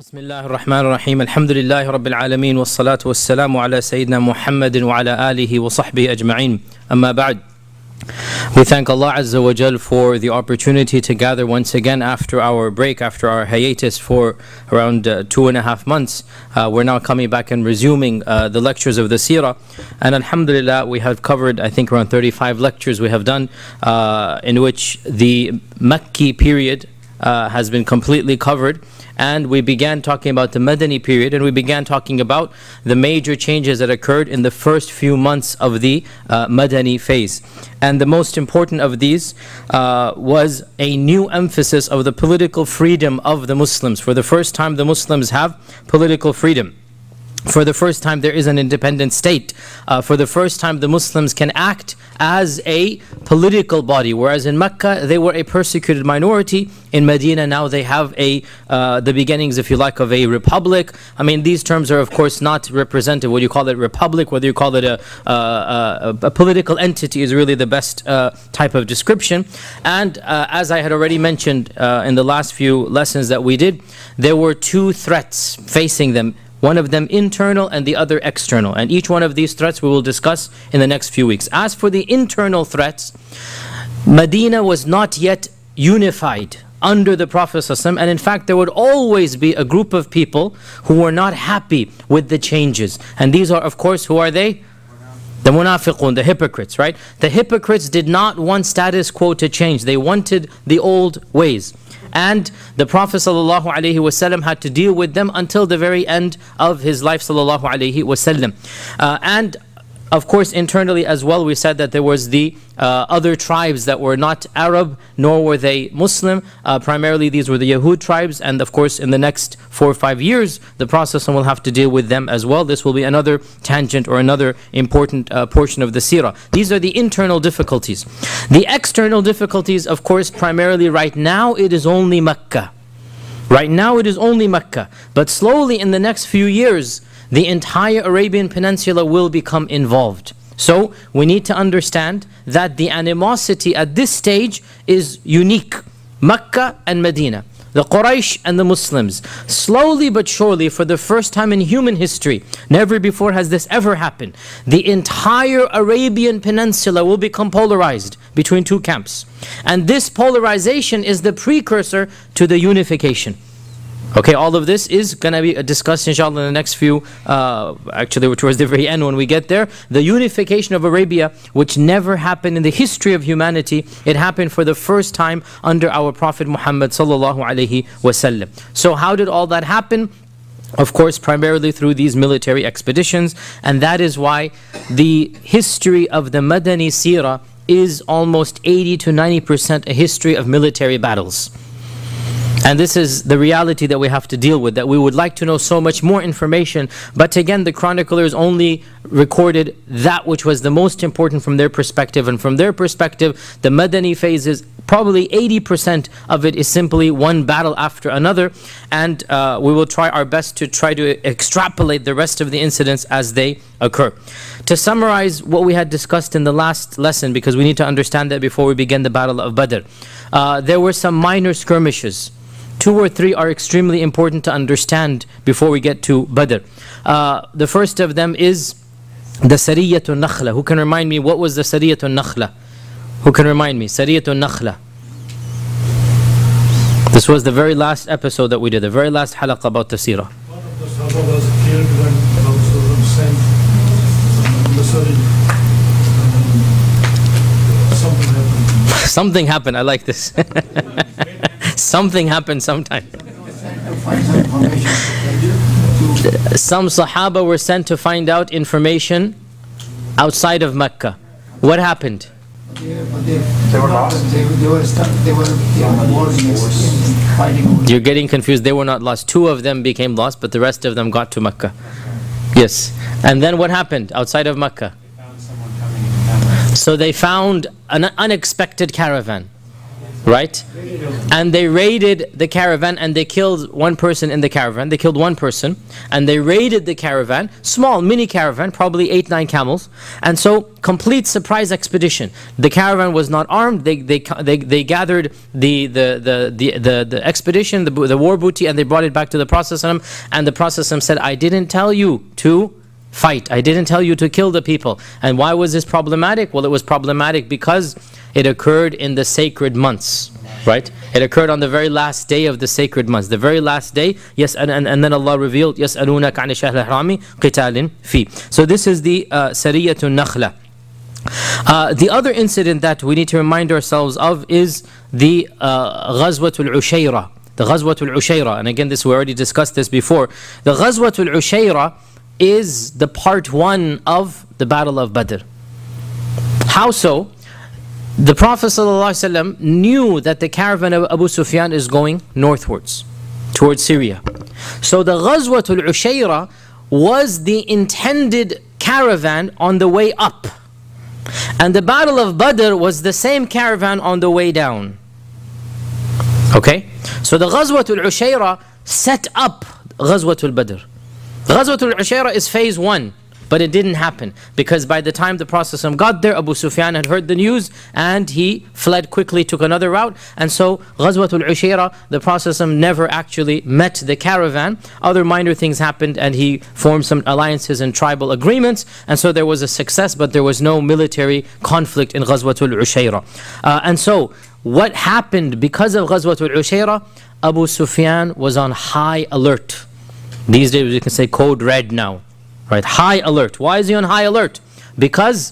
بسم الله الرحمن الرحيم الحمد لله رب العالمين والصلاة والسلام على سيدنا محمد وعلى آله وصحبه أجمعين أما بعد. We thank Allah Azza wa Jal for the opportunity to gather once again after our break, after our hiatus for around 2.5 months. We're now coming back and resuming the lectures of the Sirah. And Alhamdulillah, we have covered, I think, around 35 lectures we have done, in which the Makki period has been completely covered. And we began talking about the Madani period, and we began talking about the major changes that occurred in the first few months of the Madani phase. And the most important of these was a new emphasis of the political freedom of the Muslims. For the first time, the Muslims have political freedom. For the first time, there is an independent state. For the first time, the Muslims can act as a political body, whereas in Mecca, they were a persecuted minority. In Medina, now they have the beginnings, if you like, of a republic. I mean, these terms are, of course, not representative. Whether you call it republic, whether you call it a political entity is really the best type of description. And as I had already mentioned in the last few lessons that we did, there were two threats facing them. One of them internal and the other external. And each one of these threats we will discuss in the next few weeks. As for the internal threats, Medina was not yet unified under the Prophet ﷺ, and in fact there would always be a group of people who were not happy with the changes. And these are, of course, who are they? The munafiqun, the hypocrites, right? The hypocrites did not want status quo to change. They wanted the old ways. And the Prophet ﷺ had to deal with them until the very end of his life ﷺ. And of course, internally as well, we said that there was the other tribes that were not Arab, nor were they Muslim. Primarily, these were the Yahud tribes. And of course, in the next 4 or 5 years, the Prophet will have to deal with them as well. This will be another tangent or another important portion of the Sirah. These are the internal difficulties. The external difficulties, of course, primarily right now, it is only Mecca. Right now, it is only Mecca. But slowly, in the next few years, the entire Arabian Peninsula will become involved. So we need to understand that the animosity at this stage is unique. Mecca and Medina, the Quraysh and the Muslims. Slowly but surely, for the first time in human history, never before has this ever happened, the entire Arabian Peninsula will become polarized between two camps. And this polarization is the precursor to the unification. Okay, all of this is going to be discussed inshallah in the next few, actually towards the very end when we get there. The unification of Arabia, which never happened in the history of humanity, it happened for the first time under our Prophet Muhammad sallallahu alaihi wasallam. So how did all that happen? Of course, primarily through these military expeditions, and that is why the history of the Madani Sirah is almost 80 to 90% a history of military battles. And this is the reality that we have to deal with, that we would like to know so much more information, but again, the chroniclers only recorded that which was the most important from their perspective, and from their perspective, the Madani phases, probably 80% of it is simply one battle after another, and we will try our best to try to extrapolate the rest of the incidents as they occur. To summarize what we had discussed in the last lesson, because we need to understand that before we begin the Battle of Badr, there were some minor skirmishes. 2 or 3 are extremely important to understand before we get to Badr. The first of them is the Sariyatun Nakhla. Who can remind me what was the Sariyatun Nakhla? Who can remind me? Sariyatun Nakhla. This was the very last episode that we did, the very last halaqah about the Sirah. One of the Sahaba was killed when Prophet sent the something happened. Something happened, I like this. Something happened sometime. Some Sahaba were sent to find out information outside of Mecca. What happened? They were lost. They were fighting. You're getting confused. They were not lost. 2 of them became lost, but the rest of them got to Mecca. Yes. And then what happened outside of Mecca? So they found an unexpected caravan. right? And they raided the caravan and they killed one person in the caravan. They killed one person and they raided the caravan, small mini caravan, probably 8-9 camels. And so complete surprise expedition. The caravan was not armed. They gathered the expedition, the war booty, and they brought it back to the Prophet, and the Prophet said, I didn't tell you to fight. I didn't tell you to kill the people. And why was this problematic? Well, it was problematic because it occurred in the sacred months, right? It occurred on the very last day of the sacred months. The very last day, yes, and then Allah revealed, يَسْأَلُونَكَ عَنِ الشَّهْرِ الْحَرَامِ قِتَالٍ فِيهِ. So this is the Sariyatu Nakhla. The other incident that we need to remind ourselves of is the Ghazwatul Ushayra. The Ghazwatul Ushayra, and again, we already discussed this before. The Ghazwatul Ushayra is the part 1 of the Battle of Badr. How so? The Prophet ﷺ knew that the caravan of Abu Sufyan is going northwards, towards Syria. So the Ghazwatul Ushayra was the intended caravan on the way up. And the Battle of Badr was the same caravan on the way down. Okay? So the Ghazwatul Ushayra set up Ghazwatul Badr. Ghazwatul Ushayra is phase 1. But it didn't happen because by the time the Prophet got there, Abu Sufyan had heard the news and he fled quickly, took another route. And so Ghazwatul Ushayra, the Prophet never actually met the caravan. Other minor things happened and he formed some alliances and tribal agreements. And so there was a success, but there was no military conflict in Ghazwatul Ushayra. And so what happened because of Ghazwatul Ushayra? Abu Sufyan was on high alert. These days we can say code red now. Right, high alert. Why is he on high alert? Because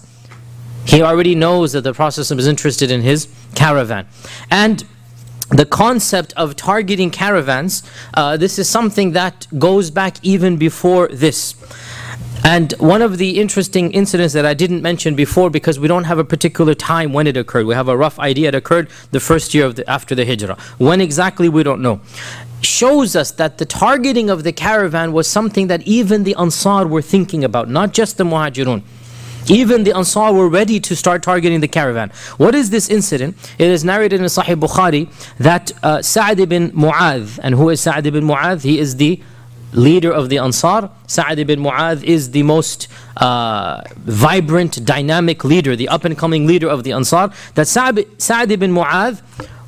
he already knows that the Prophet is interested in his caravan. And the concept of targeting caravans, this is something that goes back even before this. And one of the interesting incidents that I didn't mention before, because we don't have a particular time when it occurred. We have a rough idea. It occurred the first year after the Hijrah. When exactly, we don't know. Shows us that the targeting of the caravan was something that even the Ansar were thinking about, not just the Muhajirun. Even the Ansar were ready to start targeting the caravan. What is this incident? It is narrated in Sahih Bukhari that Sa'd ibn Mu'adh, and who is Sa'd ibn Mu'adh? He is the leader of the Ansar. Sa'd ibn Mu'adh is the most vibrant, dynamic leader, the up-and-coming leader of the Ansar. That Sa'd ibn Mu'adh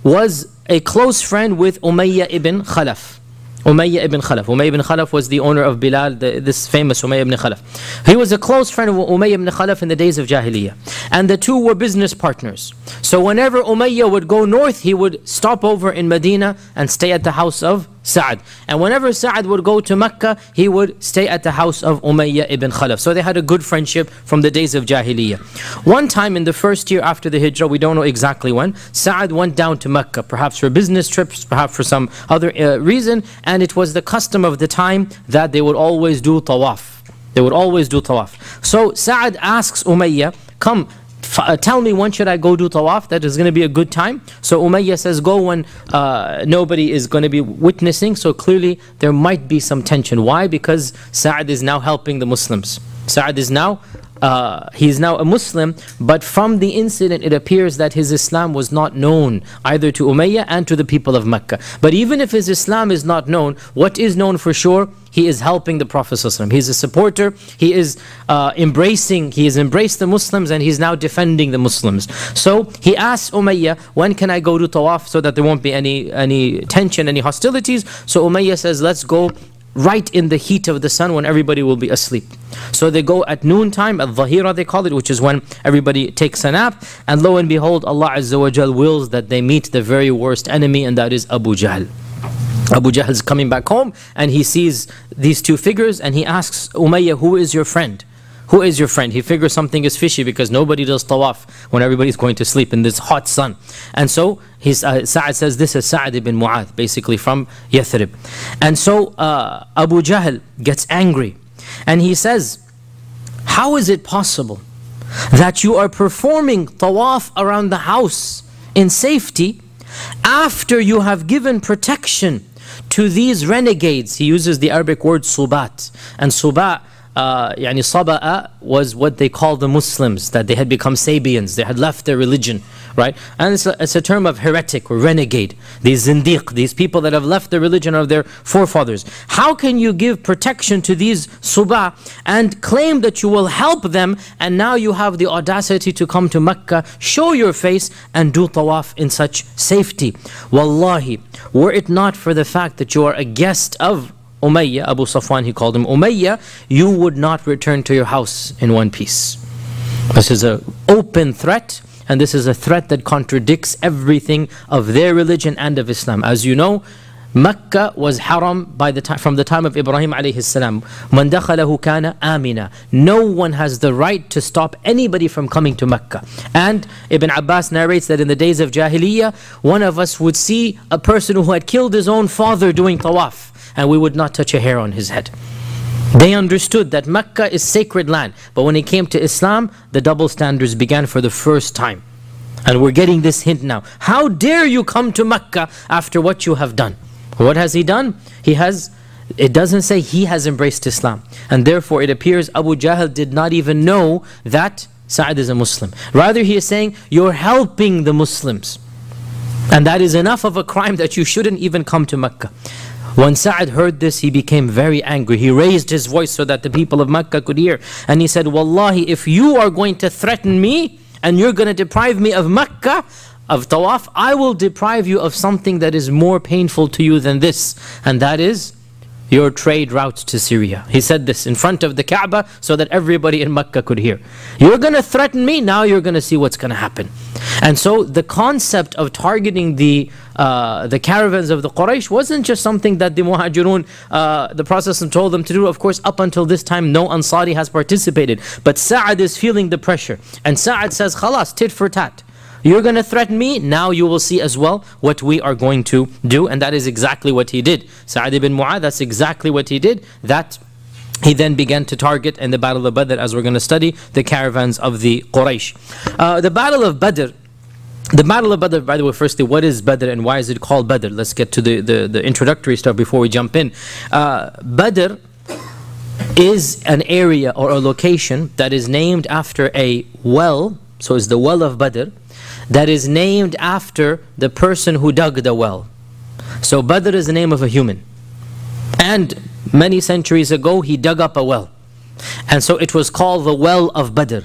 was a close friend with Umayyah ibn Khalaf. Umayyah ibn Khalaf. Umayyah ibn Khalaf was the owner of Bilal, this famous Umayyah ibn Khalaf. He was a close friend of Umayyah ibn Khalaf in the days of Jahiliyyah. And the two were business partners. So whenever Umayyah would go north, he would stop over in Medina and stay at the house of Sa'd. And whenever Sa'd would go to Mecca, he would stay at the house of Umayyah ibn Khalaf. So they had a good friendship from the days of Jahiliyyah. One time in the first year after the Hijrah, we don't know exactly when, Sa'd went down to Mecca, perhaps for business trips, perhaps for some other reason, and it was the custom of the time that they would always do tawaf. They would always do tawaf. So Sa'd asks Umayyah, come, tell me when should I go do tawaf, that is going to be a good time. So Umayyah says, go when nobody is going to be witnessing. So clearly there might be some tension. Why? Because Sa'd is now helping the Muslims. Sa'd is now he is now a Muslim, but from the incident it appears that his Islam was not known either to Umayyah and to the people of Mecca. But even if his Islam is not known, what is known for sure? He is helping the Prophet ﷺ. He is a supporter. He is embraced the Muslims, and he's now defending the Muslims. So he asks Umayyah, when can I go to tawaf so that there won't be any tension, any hostilities? So Umayyah says, let's go right in the heat of the sun when everybody will be asleep. So they go at noontime, al-Dhahira they call it, which is when everybody takes a nap. And lo and behold, Allah Azza wa Jal wills that they meet the very worst enemy, and that is Abu Jahl. Abu Jahl is coming back home and he sees these two figures and he asks Umayyah, who is your friend? Who is your friend? He figures something is fishy because nobody does tawaf when everybody's going to sleep in this hot sun. And so Sa'd says, this is Sa'd ibn Mu'adh, basically from Yathrib. And so Abu Jahl gets angry and he says, how is it possible that you are performing tawaf around the house in safety after you have given protection to these renegades? He uses the Arabic word subat. And subat, Saba'a was what they call the Muslims, that they had become Sabians, they had left their religion right? And it's a term of heretic or renegade, these zindiq, these people that have left the religion of their forefathers. How can you give protection to these subah and claim that you will help them, and now you have the audacity to come to Mecca, show your face and do tawaf in such safety? Wallahi, were it not for the fact that you are a guest of Umayyah, Abu Safwan, he called him Umayyah, you would not return to your house in one piece. This is an open threat, and this is a threat that contradicts everything of their religion and of Islam. As you know, Mecca was haram from the time of Ibrahim alayhi salam. Man dakhalahu kana amina. No one has the right to stop anybody from coming to Mecca. And Ibn Abbas narrates that in the days of Jahiliyyah, one of us would see a person who had killed his own father doing tawaf, and we would not touch a hair on his head. They understood that Mecca is sacred land, but when it came to Islam, the double standards began for the first time. And we're getting this hint now. How dare you come to Mecca after what you have done? What has he done? It doesn't say he has embraced Islam. And therefore it appears Abu Jahl did not even know that Sa'd is a Muslim. Rather he is saying, you're helping the Muslims. And that is enough of a crime that you shouldn't even come to Mecca. When Sa'd heard this, he became very angry. He raised his voice so that the people of Mecca could hear. And he said, Wallahi, if you are going to threaten me and you're going to deprive me of Mecca, of tawaf, I will deprive you of something that is more painful to you than this. And that is your trade routes to Syria. He said this in front of the Kaaba so that everybody in Mecca could hear. You're going to threaten me, now you're going to see what's going to happen. And so the concept of targeting the caravans of the Quraysh wasn't just something that the Muhajirun, the Prophet told them to do. Of course, up until this time, no Ansari has participated. But Sa'd is feeling the pressure. And Sa'd says, khalas, tit for tat. You're going to threaten me, now you will see as well what we are going to do. And that is exactly what he did. Sa'd ibn Mu'adh, that's exactly what he did. That he then began to target in the Battle of Badr, as we're going to study, the caravans of the Quraysh. The Battle of Badr, by the way, firstly, what is Badr and why is it called Badr? Let's get to the introductory stuff before we jump in. Badr is an area or a location that is named after a well, so it's the well of Badr, that is named after the person who dug the well. So Badr is the name of a human. And many centuries ago, he dug up a well. And so it was called the well of Badr.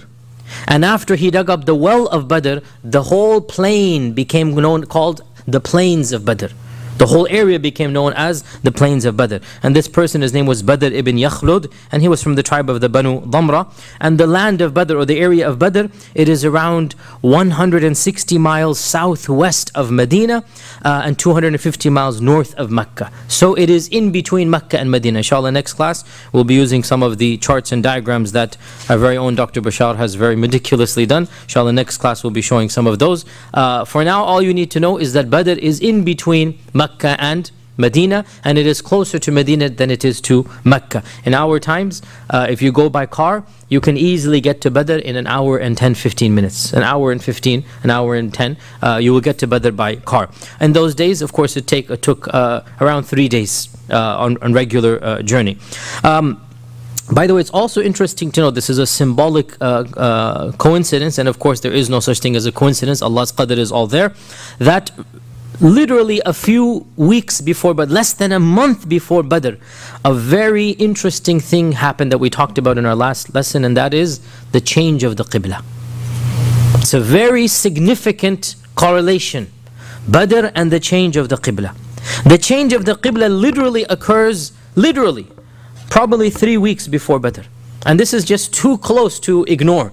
And after he dug up the well of Badr, the whole plain became called the plains of Badr. The whole area became known as the plains of Badr. And this person, his name was Badr ibn Yakhlud, and he was from the tribe of the Banu Damra. And the land of Badr, or the area of Badr, it is around 160 miles southwest of Medina and 250 miles north of Mecca. So it is in between Mecca and Medina. Inshallah, next class we'll be using some of the charts and diagrams that our very own Dr. Bashar has very meticulously done. Inshallah, next class we'll be showing some of those. For now, all you need to know is that Badr is in between Mecca and Medina, and it is closer to Medina than it is to Mecca. In our times, if you go by car, you can easily get to Badr in an hour and 10-15 minutes. An hour and 15, an hour and 10, you will get to Badr by car. In those days, of course, it took around 3 days on regular journey. By the way, it's also interesting to know this is a symbolic coincidence, and of course there is no such thing as a coincidence. Allah's qadr is all there. That literally a few weeks before, but less than a month before Badr, a very interesting thing happened that we talked about in our last lesson, and that is the change of the Qibla. It's a very significant correlation, Badr and the change of the Qibla. The change of the Qibla literally occurs, probably 3 weeks before Badr. And this is just too close to ignore.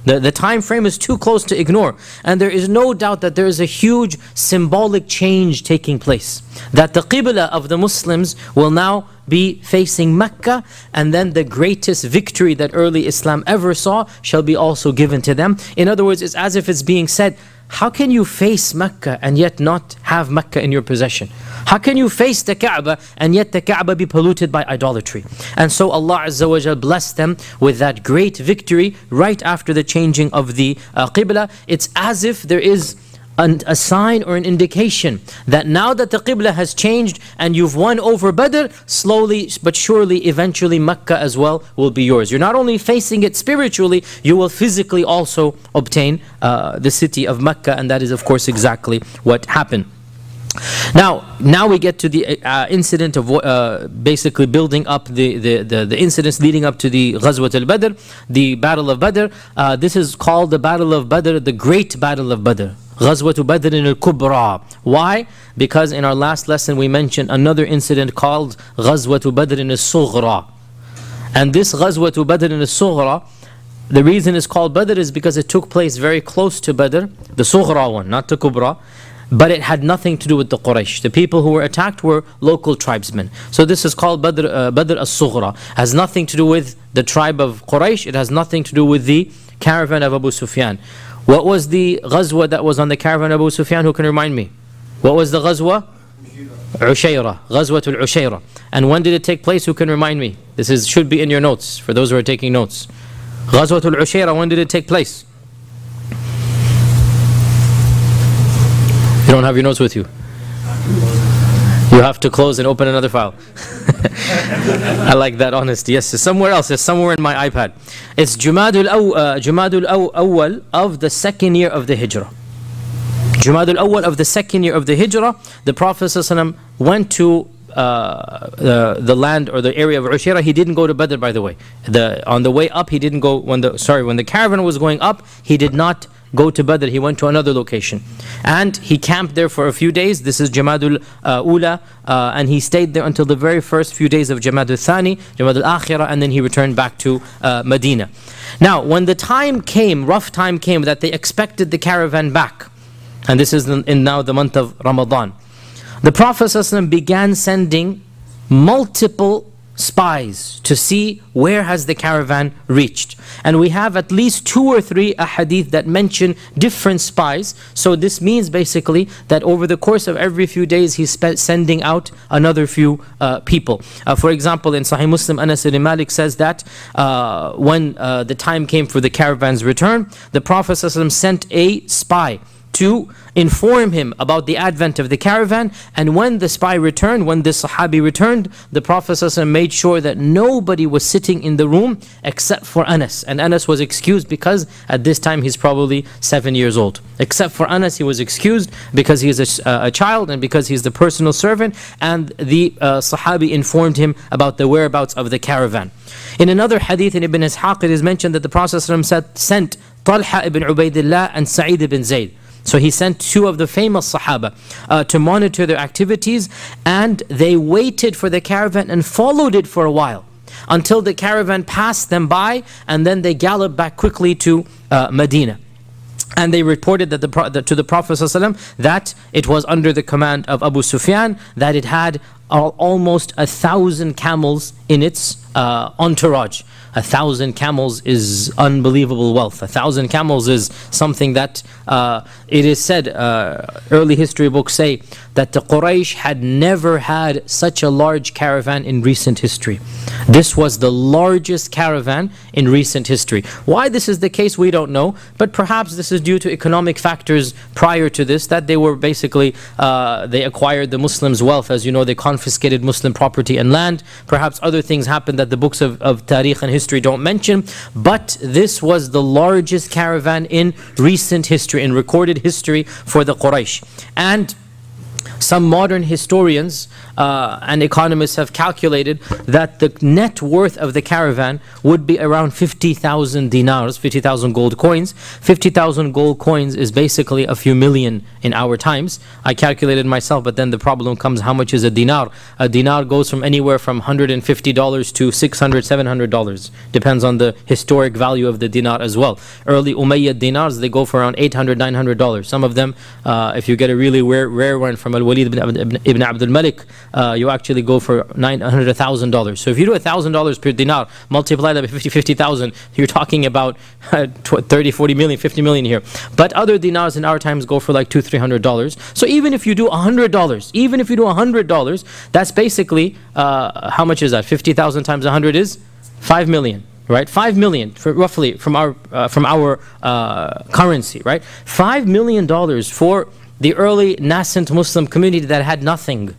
The time frame is too close to ignore. And there is no doubt that there is a huge symbolic change taking place. That the Qibla of the Muslims will now be facing Mecca, and then the greatest victory that early Islam ever saw shall be also given to them. In other words, it's as if it's being said, how can you face Mecca and yet not have Mecca in your possession? How can you face the Kaaba and yet the Kaaba be polluted by idolatry? And so Allah Azza wa Jal blessed them with that great victory right after the changing of the Qibla. It's as if there is a sign or an indication that now that the Qibla has changed and you've won over Badr, slowly but surely, eventually Mecca as well will be yours. You're not only facing it spiritually, you will physically also obtain the city of Mecca, and that is of course exactly what happened. Now we get to the incident of basically building up the incidents leading up to the Ghazwat al-Badr, the Battle of Badr. This is called the Battle of Badr, the Great Battle of Badr. Ghazwat Badr al-Kubra. Why? Because in our last lesson we mentioned another incident called Ghazwat Badr al-Sughra. And this Ghazwat Badr al-Sughra, the reason it's called Badr is because it took place very close to Badr, the Sughra one, not the Kubra. But it had nothing to do with the Quraysh. The people who were attacked were local tribesmen. So this is called Badr al-Sughra. Has nothing to do with the tribe of Quraysh. It has nothing to do with the caravan of Abu Sufyan. What was the Ghazwa that was on the caravan of Abu Sufyan? Who can remind me? What was the Ghazwa? Ushayra. Ghazwat al-Ushayra. And when did it take place? Who can remind me? This should be in your notes for those who are taking notes. Ghazwat al-Ushayra, when did it take place? You don't have your notes with you. You have to close and open another file. I like that honesty. Yes, it's somewhere else. It's somewhere in my iPad. It's Jumadul Awwal of the second year of the Hijrah. Jumadul Awwal of the second year of the Hijrah. The Prophet ﷺ went to the land or the area of Ushayra. He didn't go to Badr, by the way. On the way up, he didn't go. When the caravan was going up, he did not go to Badr. He went to another location and he camped there for a few days. This is Jamadul Ula, and he stayed there until the very first few days of Jamadul Thani, Jamadul Akhirah, and then he returned back to Medina. Now when the time came, rough time came, that they expected the caravan back, and this is in now the month of Ramadan, the Prophet ﷺ began sending multiple spies to see where has the caravan reached. And we have at least 2 or 3 ahadith that mention different spies. So this means basically that over the course of every few days he's sending out another few people. For example, in Sahih Muslim, Anas ibn Malik says that when the time came for the caravan's return, the Prophet ﷺ sent a spy to inform him about the advent of the caravan. And when the spy returned, when the Sahabi returned, the Prophet ﷺ made sure that nobody was sitting in the room except for Anas. And Anas was excused because at this time he's probably 7 years old. Except for Anas, he was excused because he is a child and because he's the personal servant. And the Sahabi informed him about the whereabouts of the caravan. In another hadith in Ibn Ishaq, it is mentioned that the Prophet ﷺ sent Talha ibn Ubaidillah and Sa'id ibn Zayd. So he sent 2 of the famous Sahaba to monitor their activities, and they waited for the caravan and followed it for a while until the caravan passed them by, and then they galloped back quickly to Medina. And they reported that to the Prophet ﷺ that it was under the command of Abu Sufyan, that it had almost 1,000 camels in its entourage. 1,000 camels is unbelievable wealth. 1,000 camels is something that it is said, early history books say that the Quraysh had never had such a large caravan in recent history. This was the largest caravan in recent history. Why this is the case, we don't know, but perhaps this is due to economic factors prior to this, that they were basically, they acquired the Muslims' wealth. As you know, they confiscated Muslim property and land. Perhaps other things happened that the books of Tariq and history don't mention, but this was the largest caravan in recent history, in recorded history for the Quraysh. And some modern historians and economists have calculated that the net worth of the caravan would be around 50,000 dinars, 50,000 gold coins. 50,000 gold coins is basically a few million in our times. I calculated myself, but then the problem comes, how much is a dinar? A dinar goes from anywhere from $150 to $600, $700. Depends on the historic value of the dinar as well. Early Umayyad dinars, they go for around $800, $900. Some of them, if you get a really rare one from Al-Walid ibn Abdul Malik, you actually go for $900, $1,000. So if you do $1,000 per dinar, multiply that by 50,000, you're talking about 30, 40 million, 50 million here. But other dinars in our times go for like $200, $300. So even if you do $100, even if you do $100, that's basically, how much is that? 50,000 times 100 is 5 million. right? 5 million, roughly from our currency, right? $5 million for the early nascent Muslim community that had nothing.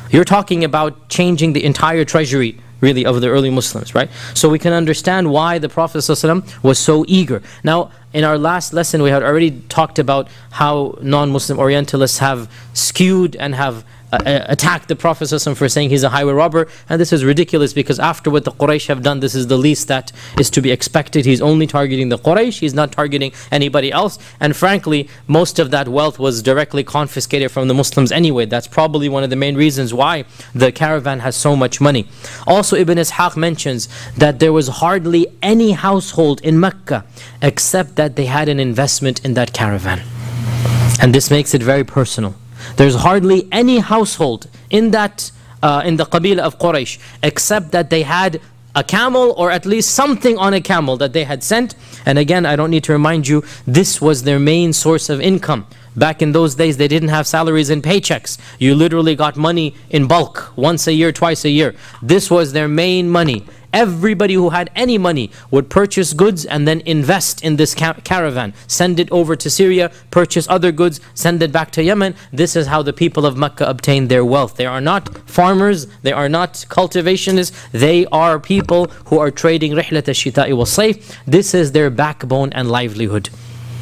You're talking about changing the entire treasury, really, of the early Muslims, right? So we can understand why the Prophet ﷺ was so eager. Now, in our last lesson, we had already talked about how non-Muslim Orientalists have skewed and have attacked the Prophet ﷺ for saying he's a highway robber. And this is ridiculous, because after what the Quraysh have done, this is the least that is to be expected. He's only targeting the Quraysh, he's not targeting anybody else. And frankly, most of that wealth was directly confiscated from the Muslims anyway. That's probably one of the main reasons why the caravan has so much money. Also, Ibn Ishaq mentions that there was hardly any household in Mecca except that they had an investment in that caravan. And this makes it very personal. There's hardly any household in that in the Qabila of Quraysh except that they had a camel, or at least something on a camel that they had sent. And again, I don't need to remind you, this was their main source of income. Back in those days, they didn't have salaries and paychecks. You literally got money in bulk, once a year, twice a year. This was their main money. Everybody who had any money would purchase goods and then invest in this caravan. Send it over to Syria, purchase other goods, send it back to Yemen. This is how the people of Mecca obtained their wealth. They are not farmers, they are not cultivationists, they are people who are trading rihlat al-shita'i wal-sayf. This is their backbone and livelihood.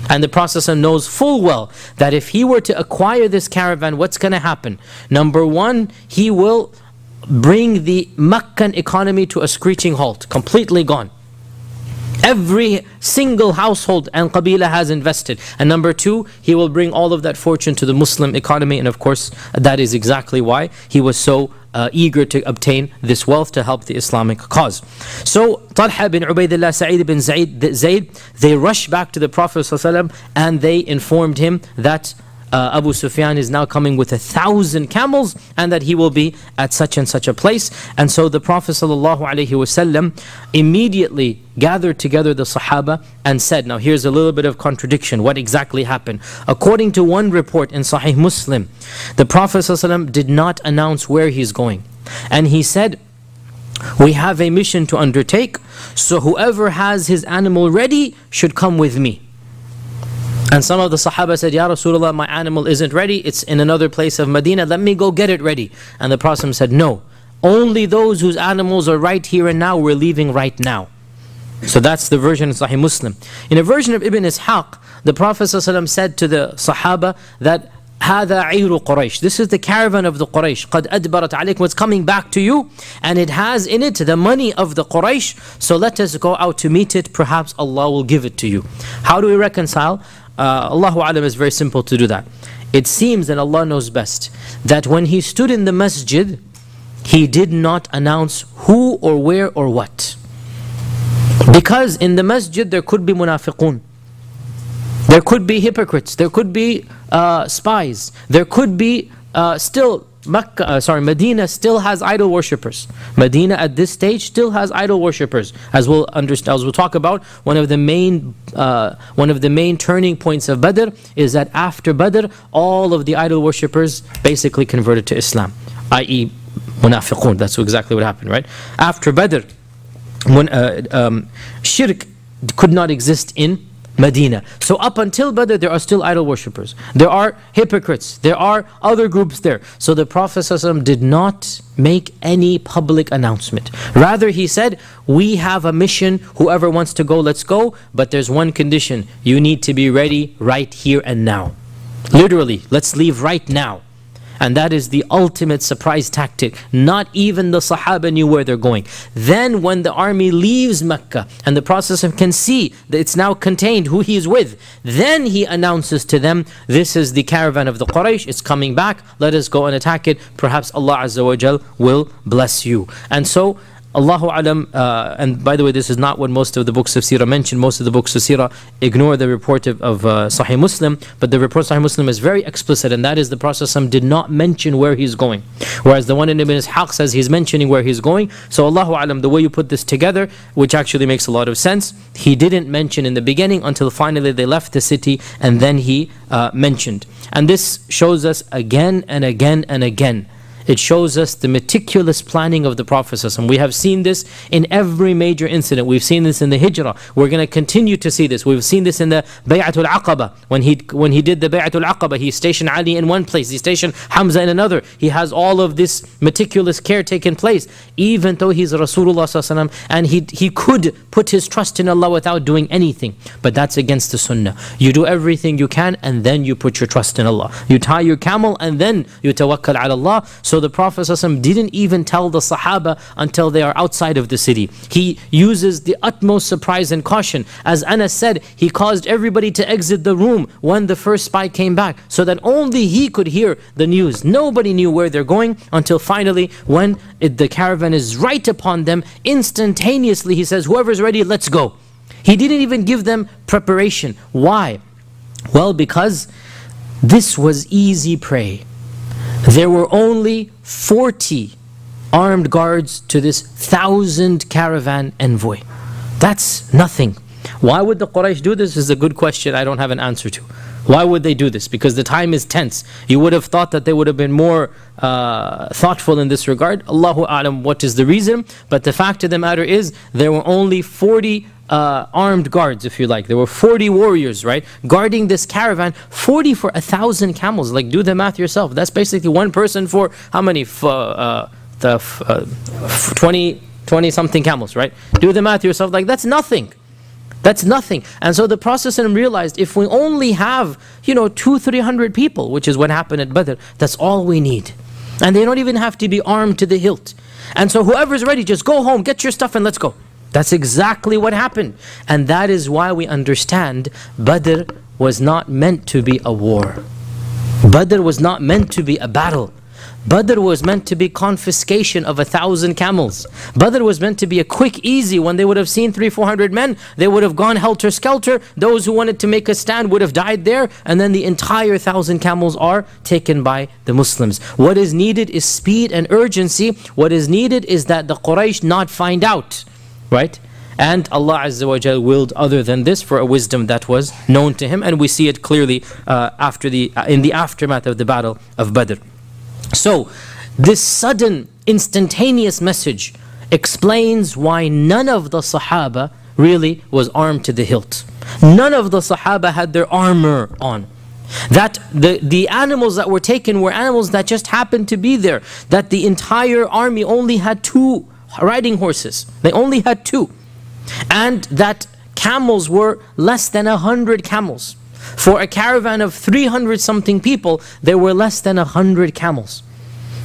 And the Prophet knows full well that if he were to acquire this caravan, what's going to happen? Number one, he will bring the Meccan economy to a screeching halt, completely gone. Every single household and Qabila has invested. And number two, he will bring all of that fortune to the Muslim economy. And of course, that is exactly why he was so eager to obtain this wealth to help the Islamic cause. So Talha bin Ubaidillah, Sa'id bin Zayd, they rushed back to the Prophet ﷺ and they informed him that Abu Sufyan is now coming with 1,000 camels and that he will be at such and such a place. And so the Prophet ﷺ immediately gathered together the Sahaba and said, now here's a little bit of contradiction, what exactly happened. According to one report in Sahih Muslim, the Prophet ﷺ did not announce where he's going. And he said, we have a mission to undertake, so whoever has his animal ready should come with me. And some of the Sahaba said, Ya Rasulullah, my animal isn't ready, it's in another place of Medina, let me go get it ready. And the Prophet said, no, only those whose animals are right here and now, we're leaving right now. So that's the version of Sahih Muslim. In a version of Ibn Ishaq, the Prophet ﷺ said to the Sahaba that, هذا عير قريش, this is the caravan of the Quraysh, قد أدبرت عليكم, it's coming back to you, and it has in it the money of the Quraysh, so let us go out to meet it, perhaps Allah will give it to you. How do we reconcile? Allahu Alam, is very simple to do that. It seems, and Allah knows best, that when he stood in the masjid, he did not announce who or where or what. Because in the masjid there could be munafiqun, there could be hypocrites, there could be spies, there could be still Medina still has idol worshippers. Medina at this stage still has idol worshippers, as we'll talk about. One of the main turning points of Badr is that after Badr, all of the idol worshippers basically converted to Islam, i.e. munafiqun. That's exactly what happened, right? After Badr, when shirk could not exist in Medina. So up until Badr, there are still idol worshippers. There are hypocrites. There are other groups there. So the Prophet ﷺ did not make any public announcement. Rather, he said, we have a mission. Whoever wants to go, let's go. But there's one condition. You need to be ready right here and now. Literally, let's leave right now. And that is the ultimate surprise tactic. Not even the Sahaba knew where they're going. Then when the army leaves Mecca and the Prophet can see that it's now contained who he is with, then he announces to them, this is the caravan of the Quraysh, it's coming back, let us go and attack it, perhaps Allah Azza wa Jal will bless you. And so Allahu Alam, and by the way, this is not what most of the books of Sirah mention. Most of the books of Sirah ignore the report of Sahih Muslim, but the report of Sahih Muslim is very explicit, and that is the Prophet ﷺ did not mention where he's going. Whereas the one in Ibn Ishaq says he's mentioning where he's going. So Allahu Alam, the way you put this together, which actually makes a lot of sense, he didn't mention in the beginning until finally they left the city, and then he mentioned. And this shows us again and again and again. It shows us the meticulous planning of the Prophet. We have seen this in every major incident. We've seen this in the Hijrah. We're going to continue to see this. We've seen this in the Bay'atul Aqaba. When he did the Bay'atul Aqaba, he stationed Ali in one place, he stationed Hamza in another. He has all of this meticulous care taking place, even though he's Rasulullah ﷺ, and he could put his trust in Allah without doing anything. But that's against the Sunnah. You do everything you can and then you put your trust in Allah. You tie your camel and then you tawakkal ala Allah. So the Prophet ﷺ didn't even tell the Sahaba until they are outside of the city. He uses the utmost surprise and caution. As Anas said, he caused everybody to exit the room when the first spy came back, so that only he could hear the news. Nobody knew where they're going until finally, when the caravan is right upon them, instantaneously he says, whoever's ready, let's go. He didn't even give them preparation. Why? Well, because this was easy prey. There were only 40 armed guards to this 1,000 caravan envoy. That's nothing. Why would the Quraysh do this is a good question I don't have an answer to. Why would they do this? Because the time is tense. You would have thought that they would have been more thoughtful in this regard. Allahu A'lam what is the reason. But the fact of the matter is, there were only 40 armed guards, if you like. There were 40 warriors, right, guarding this caravan. 40 for 1,000 camels. Like, do the math yourself. That's basically one person for how many? 20 something camels, right? Do the math yourself. Like, that's nothing. That's nothing. And so the Prophet realized, if we only have, 200-300 people, which is what happened at Badr, that's all we need. And they don't even have to be armed to the hilt. And so whoever's ready, just go home, get your stuff and let's go. That's exactly what happened. And that is why we understand Badr was not meant to be a war. Badr was not meant to be a battle. Badr was meant to be confiscation of 1,000 camels. Badr was meant to be a quick, easy. When they would have seen 300-400 men, they would have gone helter-skelter. Those who wanted to make a stand would have died there. And then the entire 1,000 camels are taken by the Muslims. What is needed is speed and urgency. What is needed is that the Quraysh not find out. Right? And Allah Azza wa Jal willed other than this for a wisdom that was known to Him. And we see it clearly in the aftermath of the Battle of Badr. So, this sudden, instantaneous message explains why none of the Sahaba really was armed to the hilt. None of the Sahaba had their armor on. That the animals that were taken were animals that just happened to be there. That the entire army only had 2 riding horses. They only had 2. And that camels were less than 100 camels. For a caravan of 300 something people, there were less than 100 camels.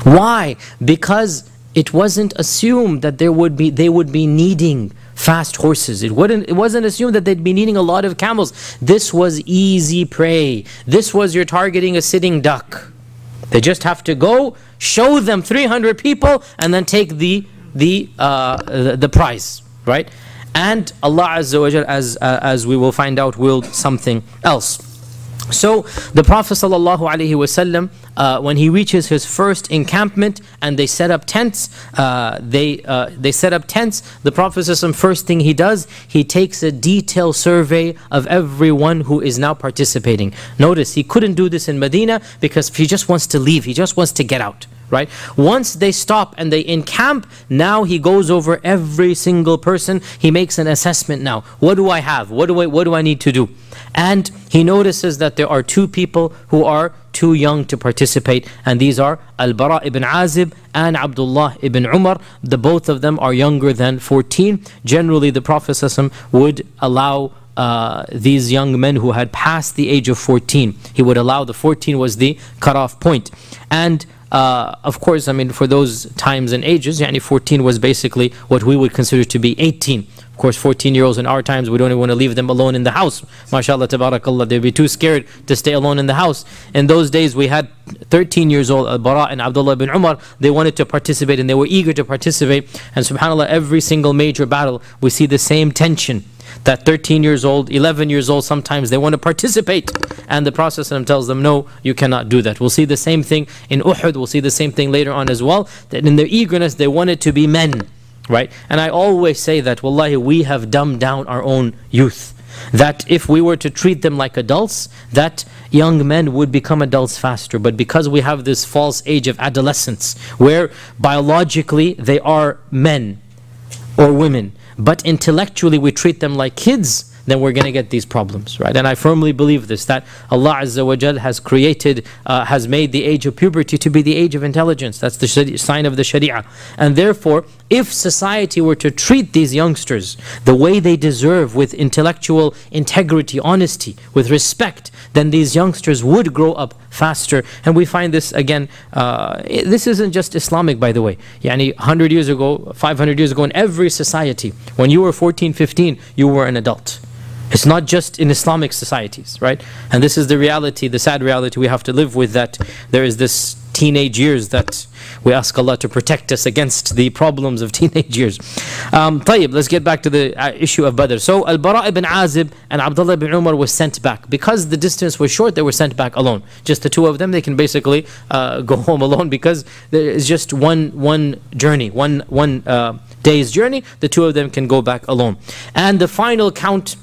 Why? Because it wasn't assumed that they would be needing fast horses. It wasn't assumed that they'd be needing a lot of camels. This was easy prey. This was you're targeting a sitting duck. They just have to go, show them 300 people, and then take the prize, right? And Allah Azza wa Jal, as we will find out, willed something else. So the Prophet ﷺ, when he reaches his first encampment and they set up tents, they set up tents. The Prophet ﷺ, first thing he does, he takes a detailed survey of everyone who is now participating. Notice he couldn't do this in Medina because he just wants to leave. He just wants to get out. Right? Once they stop and they encamp, now he goes over every single person. He makes an assessment now. What do I have? What do I need to do? And he notices that there are 2 people who are too young to participate, and these are Al-Bara ibn Azib and Abdullah ibn Umar. The both of them are younger than 14. Generally, the Prophet ﷺ would allow these young men who had passed the age of 14. He would allow, the 14 was the cutoff point. And of course, I mean, for those times and ages, 14 was basically what we would consider to be 18. Of course, 14-year-olds in our times, we don't even want to leave them alone in the house. MashaAllah, tabarakallah, they'd be too scared to stay alone in the house. In those days, we had 13 years old, Al-Bara and Abdullah ibn Umar. They wanted to participate and they were eager to participate. And subhanAllah, every single major battle, we see the same tension. That 13 years old, 11 years old, sometimes they want to participate. And the Prophet tells them, no, you cannot do that. We'll see the same thing in Uhud. We'll see the same thing later on as well. That in their eagerness, they wanted to be men. Right? And I always say that, wallahi, we have dumbed down our own youth. That if we were to treat them like adults, that young men would become adults faster. But because we have this false age of adolescence, where biologically they are men or women, but intellectually we treat them like kids, then we're going to get these problems, right? And I firmly believe this, that Allah Azza wa Jal has created, has made the age of puberty to be the age of intelligence. That's the sign of the Sharia. And therefore, if society were to treat these youngsters the way they deserve, with intellectual integrity, honesty, with respect, then these youngsters would grow up faster. And we find this again, this isn't just Islamic, by the way. Yani 100 years ago, 500 years ago, in every society, when you were 14, 15, you were an adult. It's not just in Islamic societies, right? And this is the reality, the sad reality we have to live with, that there is this teenage years that we ask Allah to protect us against the problems of teenage years. طيب, let's get back to the issue of Badr. So Al-Bara ibn Azib and Abdullah ibn Umar were sent back. Because the distance was short, they were sent back alone. Just the two of them, they can basically go home alone, because there is just one journey, one day's journey. The two of them can go back alone. And the final count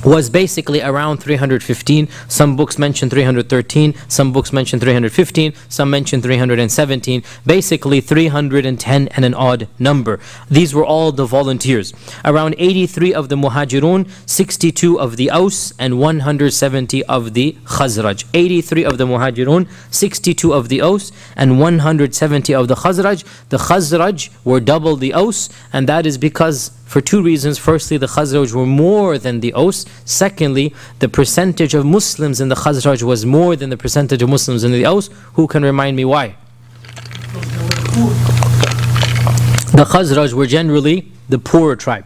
was basically around 315. Some books mention 313, some books mention 315, some mention 317. Basically 310 and an odd number. These were all the volunteers. Around 83 of the Muhajirun, 62 of the Aus, and 170 of the Khazraj. 83 of the Muhajirun, 62 of the Aus, and 170 of the Khazraj. The Khazraj were double the Aus, and that is because, for two reasons. Firstly, the Khazraj were more than the Aus. Secondly, the percentage of Muslims in the Khazraj was more than the percentage of Muslims in the Aus. Who can remind me why? The Khazraj were generally the poorer tribe,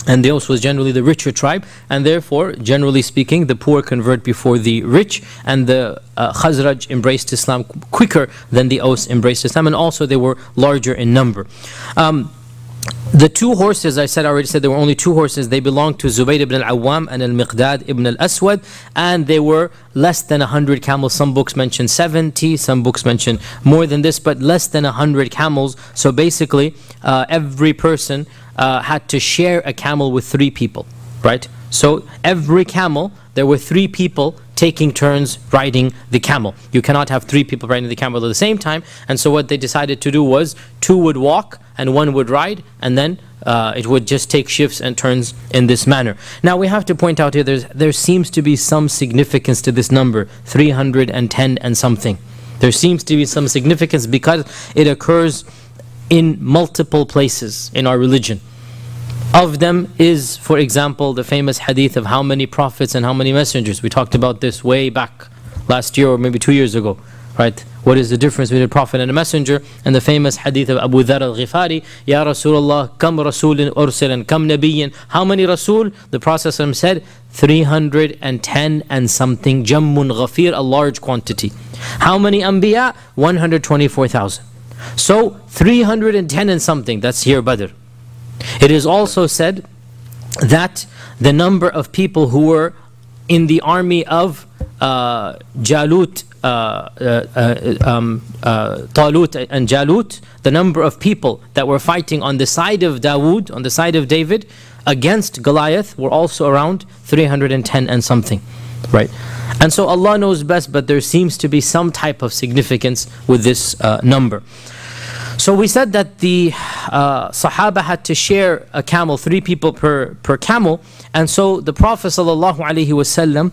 and the Aus was generally the richer tribe, and therefore, generally speaking, the poor convert before the rich, and the Khazraj embraced Islam quicker than the Aus embraced Islam, and also they were larger in number. The two horses, I already said there were only two horses. They belonged to Zubayr ibn al-Awwam and al-Miqdad ibn al-Aswad, and they were less than 100 camels. Some books mention 70, some books mention more than this, but less than 100 camels. So basically, every person had to share a camel with 3 people, right? So every camel, there were 3 people taking turns riding the camel. You cannot have 3 people riding the camel at the same time. And so what they decided to do was 2 would walk and 1 would ride, and then it would just take shifts and turns in this manner. Now we have to point out here, there seems to be some significance to this number, 310 and something. There seems to be some significance because it occurs in multiple places in our religion. Of them is, for example, the famous hadith of how many prophets and how many messengers. We talked about this way back last year or maybe 2 years ago, right? What is the difference between a prophet and a messenger? And the famous hadith of Abu Dhar al-Ghifari, Ya Rasulullah, kam rasulin ursilan, kam nabiyyin. How many Rasul? The Prophet said 310 and something, jammun ghafir, a large quantity. How many Anbiya? 124,000. So 310 and something, that's here Badr. It is also said that the number of people who were in the army of Jalut, Talut and Jalut, the number of people that were fighting on the side of Dawood, on the side of David, against Goliath were also around 310 and something, right? And so Allah knows best, but there seems to be some type of significance with this number. So we said that the Sahaba had to share a camel, 3 people per camel, and so the Prophet ﷺ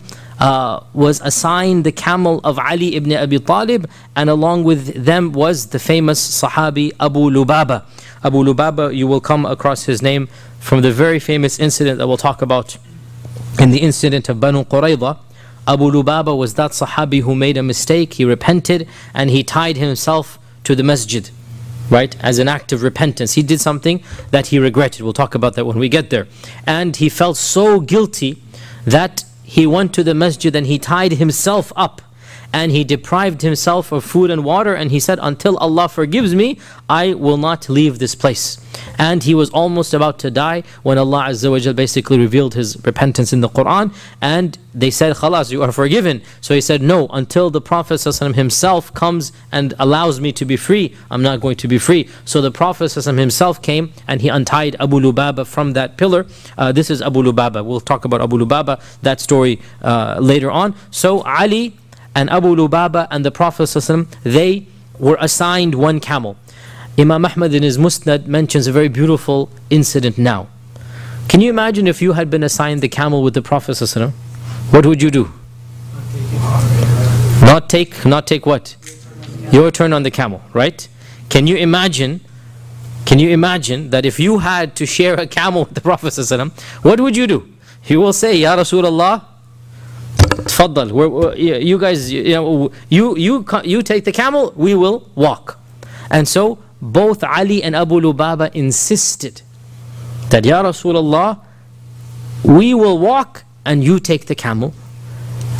was assigned the camel of Ali ibn Abi Talib, and along with them was the famous Sahabi Abu Lubaba. Abu Lubaba, you will come across his name from the very famous incident that we'll talk about in the incident of Banu Qurayza. Abu Lubaba was that Sahabi who made a mistake, he repented, and he tied himself to the masjid, right, as an act of repentance. He did something that he regretted. We'll talk about that when we get there. And he felt so guilty that he went to the masjid and he tied himself up and he deprived himself of food and water, and he said, until Allah forgives me, I will not leave this place. And he was almost about to die when Allah Azza wa Jal basically revealed his repentance in the Quran, and they said, Khalas, you are forgiven. So he said, no, until the Prophet ﷺ himself comes and allows me to be free, I'm not going to be free. So the Prophet ﷺ himself came and he untied Abu Lubaba from that pillar. This is Abu Lubaba. We'll talk about Abu Lubaba, that story later on. So Ali and Abu Lubaba and the Prophet ﷺ, they were assigned one camel. Imam Ahmad in his Musnad mentions a very beautiful incident now. Can you imagine if you had been assigned the camel with the Prophet ﷺ? What would you do? Not take what? Your turn on the camel, right? Can you imagine that if you had to share a camel with the Prophet ﷺ, what would you do? He will say, Ya Rasulullah, Tfaddal, you guys, you take the camel, we will walk. And so both Ali and Abu Lubaba insisted that, Ya Rasulullah, we will walk and you take the camel,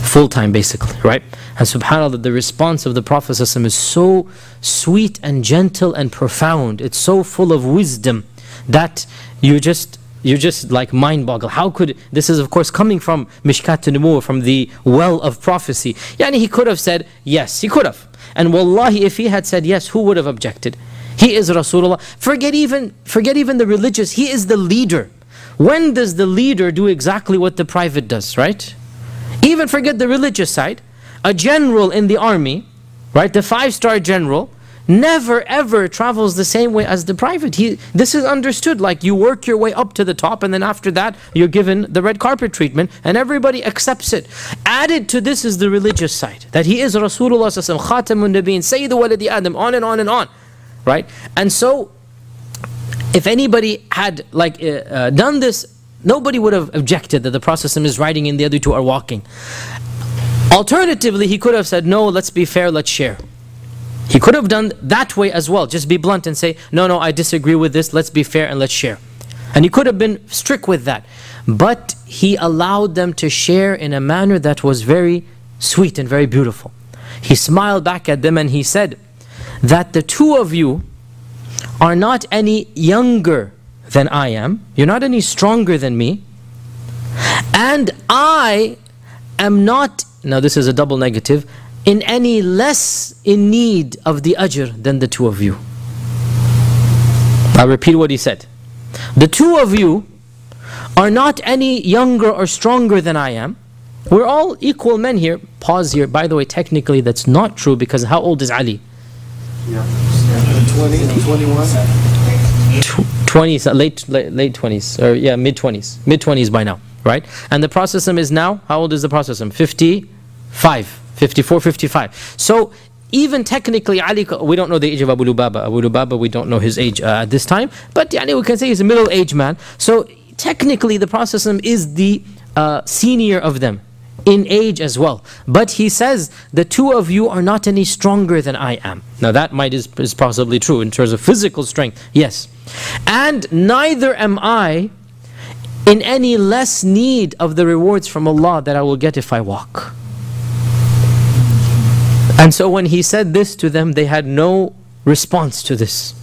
full time basically, right? And subhanAllah, the response of the Prophet ﷺ is so sweet and gentle and profound. It's so full of wisdom that you just like mind boggle. How could, this is of course coming from Mishkat al-Nubuwwah, from the well of prophecy. Yani he could have said yes, he could have. And wallahi, if he had said yes, who would have objected? He is Rasulullah. Forget even the religious, he is the leader. When does the leader do exactly what the private does, right? Even forget the religious side. A general in the army, right, the 5-star general, never ever travels the same way as the private. This is understood, like you work your way up to the top and then after that you're given the red carpet treatment and everybody accepts it. Added to this is the religious side, that he is Rasulullah sallallahu alaihi wasallam, Khatamun Nabiyyin, Sayyidu Waladi Adam, on and on and on, right? And so if anybody had done this, nobody would have objected that the Prophet is riding and the other two are walking. Alternatively, he could have said, no, let's be fair, let's share. He could have done that way as well, just be blunt and say, no, I disagree with this, let's be fair and let's share. And he could have been strict with that. But he allowed them to share in a manner that was very sweet and very beautiful. He smiled back at them and he said that the two of you are not any younger than I am, you're not any stronger than me, and I am not, now this is a double negative, in any less in need of the ajr than the two of you. I'll repeat what he said. The two of you are not any younger or stronger than I am. We're all equal men here. Pause here. By the way, technically that's not true, because how old is Ali? Yeah. 20, 21. 20s, late 20s, or yeah, mid-20s. Mid-20s by now, right? And the Prophet is now, how old is the Prophet? 55, 54, 55. So even technically Ali, we don't know the age of Abu Lubaba. Abu Lubaba, we don't know his age at this time, but we can say he's a middle-aged man. So technically the Prophet is the senior of them in age as well. But he says, the two of you are not any stronger than I am. Now that is possibly true in terms of physical strength, yes. And neither am I in any less need of the rewards from Allah that I will get if I walk. And so when he said this to them, they had no response to this.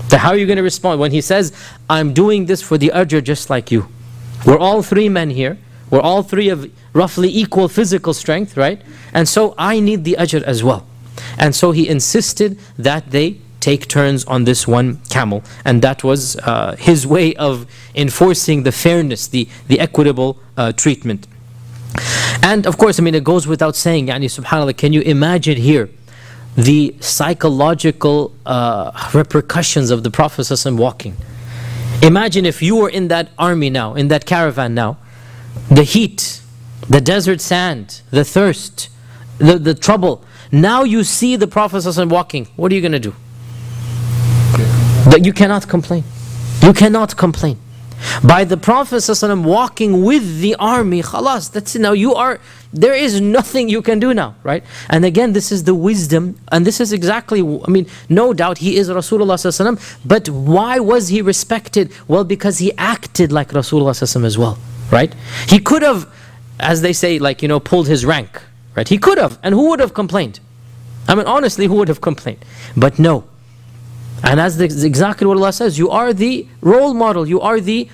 So how are you going to respond when he says, I'm doing this for the ajr just like you? We're all three men here. We're all three of roughly equal physical strength, right? And so I need the ajr as well. And so he insisted that they take turns on this one camel. And that was his way of enforcing the fairness, the equitable treatment. And of course, it goes without saying, subhanAllah, can you imagine here the psychological repercussions of the Prophet ﷺ walking? Imagine if you were in that army now, in that caravan now, the heat, the desert sand, the thirst, the trouble. Now you see the Prophet ﷺ walking. What are you going to do? That you cannot complain. You cannot complain. By the Prophet ﷺ walking with the army, khalas, that's it. Now there is nothing you can do now, right? And again, this is the wisdom, and this is exactly, no doubt he is Rasulullah ﷺ, but why was he respected? Well, because he acted like Rasulullah ﷺ as well, right? He could have, as they say, pulled his rank, right? He could have, and who would have complained? Honestly, who would have complained? But no. And as exactly what Allah says, you are the role model, you are the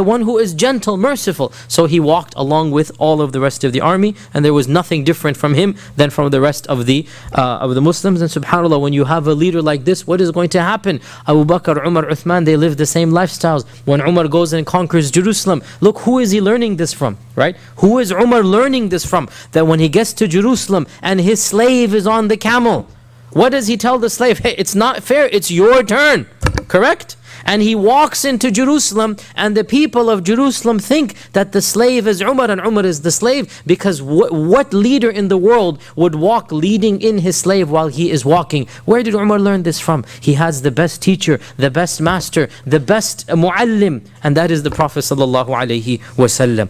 one who is gentle, merciful. So he walked along with all of the rest of the army, and there was nothing different from him than from the rest of the Muslims. And subhanAllah, when you have a leader like this, what is going to happen? Abu Bakr, Umar, Uthman, they live the same lifestyles. When Umar goes and conquers Jerusalem, look, who is he learning this from, right? Who is Umar learning this from? That when he gets to Jerusalem and his slave is on the camel, what does he tell the slave? Hey, it's not fair, it's your turn, correct? And he walks into Jerusalem, and the people of Jerusalem think that the slave is Umar and Umar is the slave, because what leader in the world would walk leading in his slave while he is walking? Where did Umar learn this from? He has the best teacher, the best master, the best muallim, and that is the Prophet sallallahu alaihi wasallam.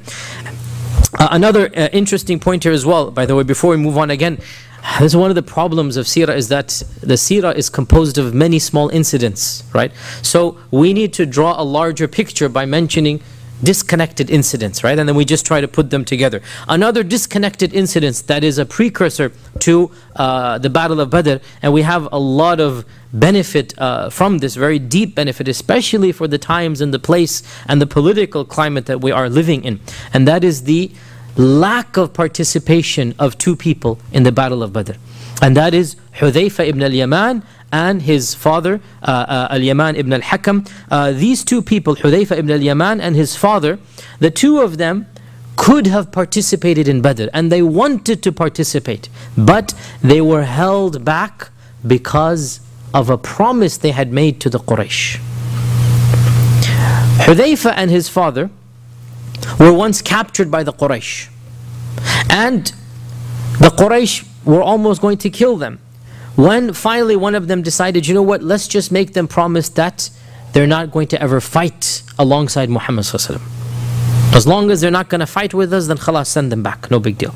Another interesting point here as well, by the way, before we move on again, this is one of the problems of Sirah, is that the Sirah is composed of many small incidents, right? So we need to draw a larger picture by mentioning disconnected incidents, right? And then we just try to put them together. Another disconnected incident that is a precursor to the Battle of Badr, and we have a lot of benefit from this, very deep benefit, especially for the times and the place and the political climate that we are living in. And that is the lack of participation of two people in the Battle of Badr. And that is Hudhayfa ibn al-Yaman and his father, al-Yaman ibn al-Hakam. These two people, Hudhayfa ibn al-Yaman and his father, the two of them could have participated in Badr, and they wanted to participate, but they were held back because of a promise they had made to the Quraysh. Hudhayfa and his father were once captured by the Quraysh, and the Quraysh were almost going to kill them, when finally one of them decided, you know what, let's just make them promise that they're not going to ever fight alongside Muhammad sallallahu alaihi wasallam. As long as they're not going to fight with us, then khalas, send them back, no big deal.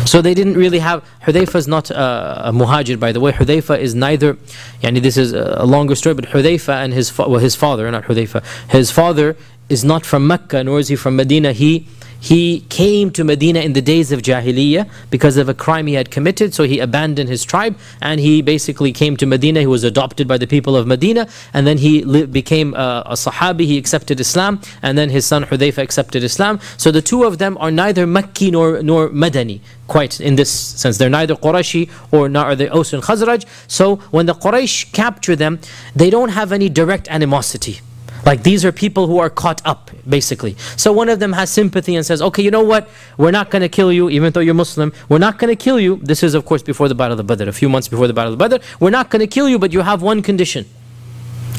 So they didn't really have, Hudhayfa is not a muhajir, by the way. Hudhayfa is neither, this is a longer story, but Hudhayfa and his father, not Hudhayfa, his father is not from Mecca, nor is he from Medina. He came to Medina in the days of Jahiliyyah because of a crime he had committed, so he abandoned his tribe and he basically came to Medina. He was adopted by the people of Medina, and then he became a Sahabi. He accepted Islam, and then his son Hudhayfa accepted Islam. So the two of them are neither Makki nor Madani, quite in this sense. They're neither Qurashi nor are they Aus and Khazraj. So when the Quraysh capture them, they don't have any direct animosity. Like, these are people who are caught up, basically. So one of them has sympathy and says, okay, you know what? We're not going to kill you, even though you're Muslim. We're not going to kill you. This is, of course, before the Battle of Badr, a few months before the Battle of Badr. We're not going to kill you, but you have one condition.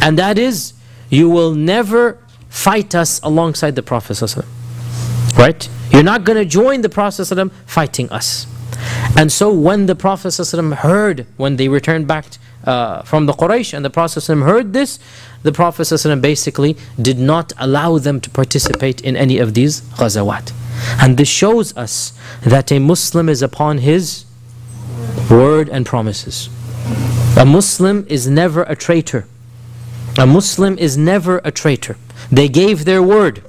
And that is, you will never fight us alongside the Prophet ﷺ. Right? You're not going to join the Prophet ﷺ fighting us. And so when the Prophet ﷺ heard, when they returned back from the Quraysh, and the Prophet ﷺ heard this, the Prophet ﷺ basically did not allow them to participate in any of these ghazawat. And this shows us that a Muslim is upon his word and promises. A Muslim is never a traitor. A Muslim is never a traitor. They gave their word.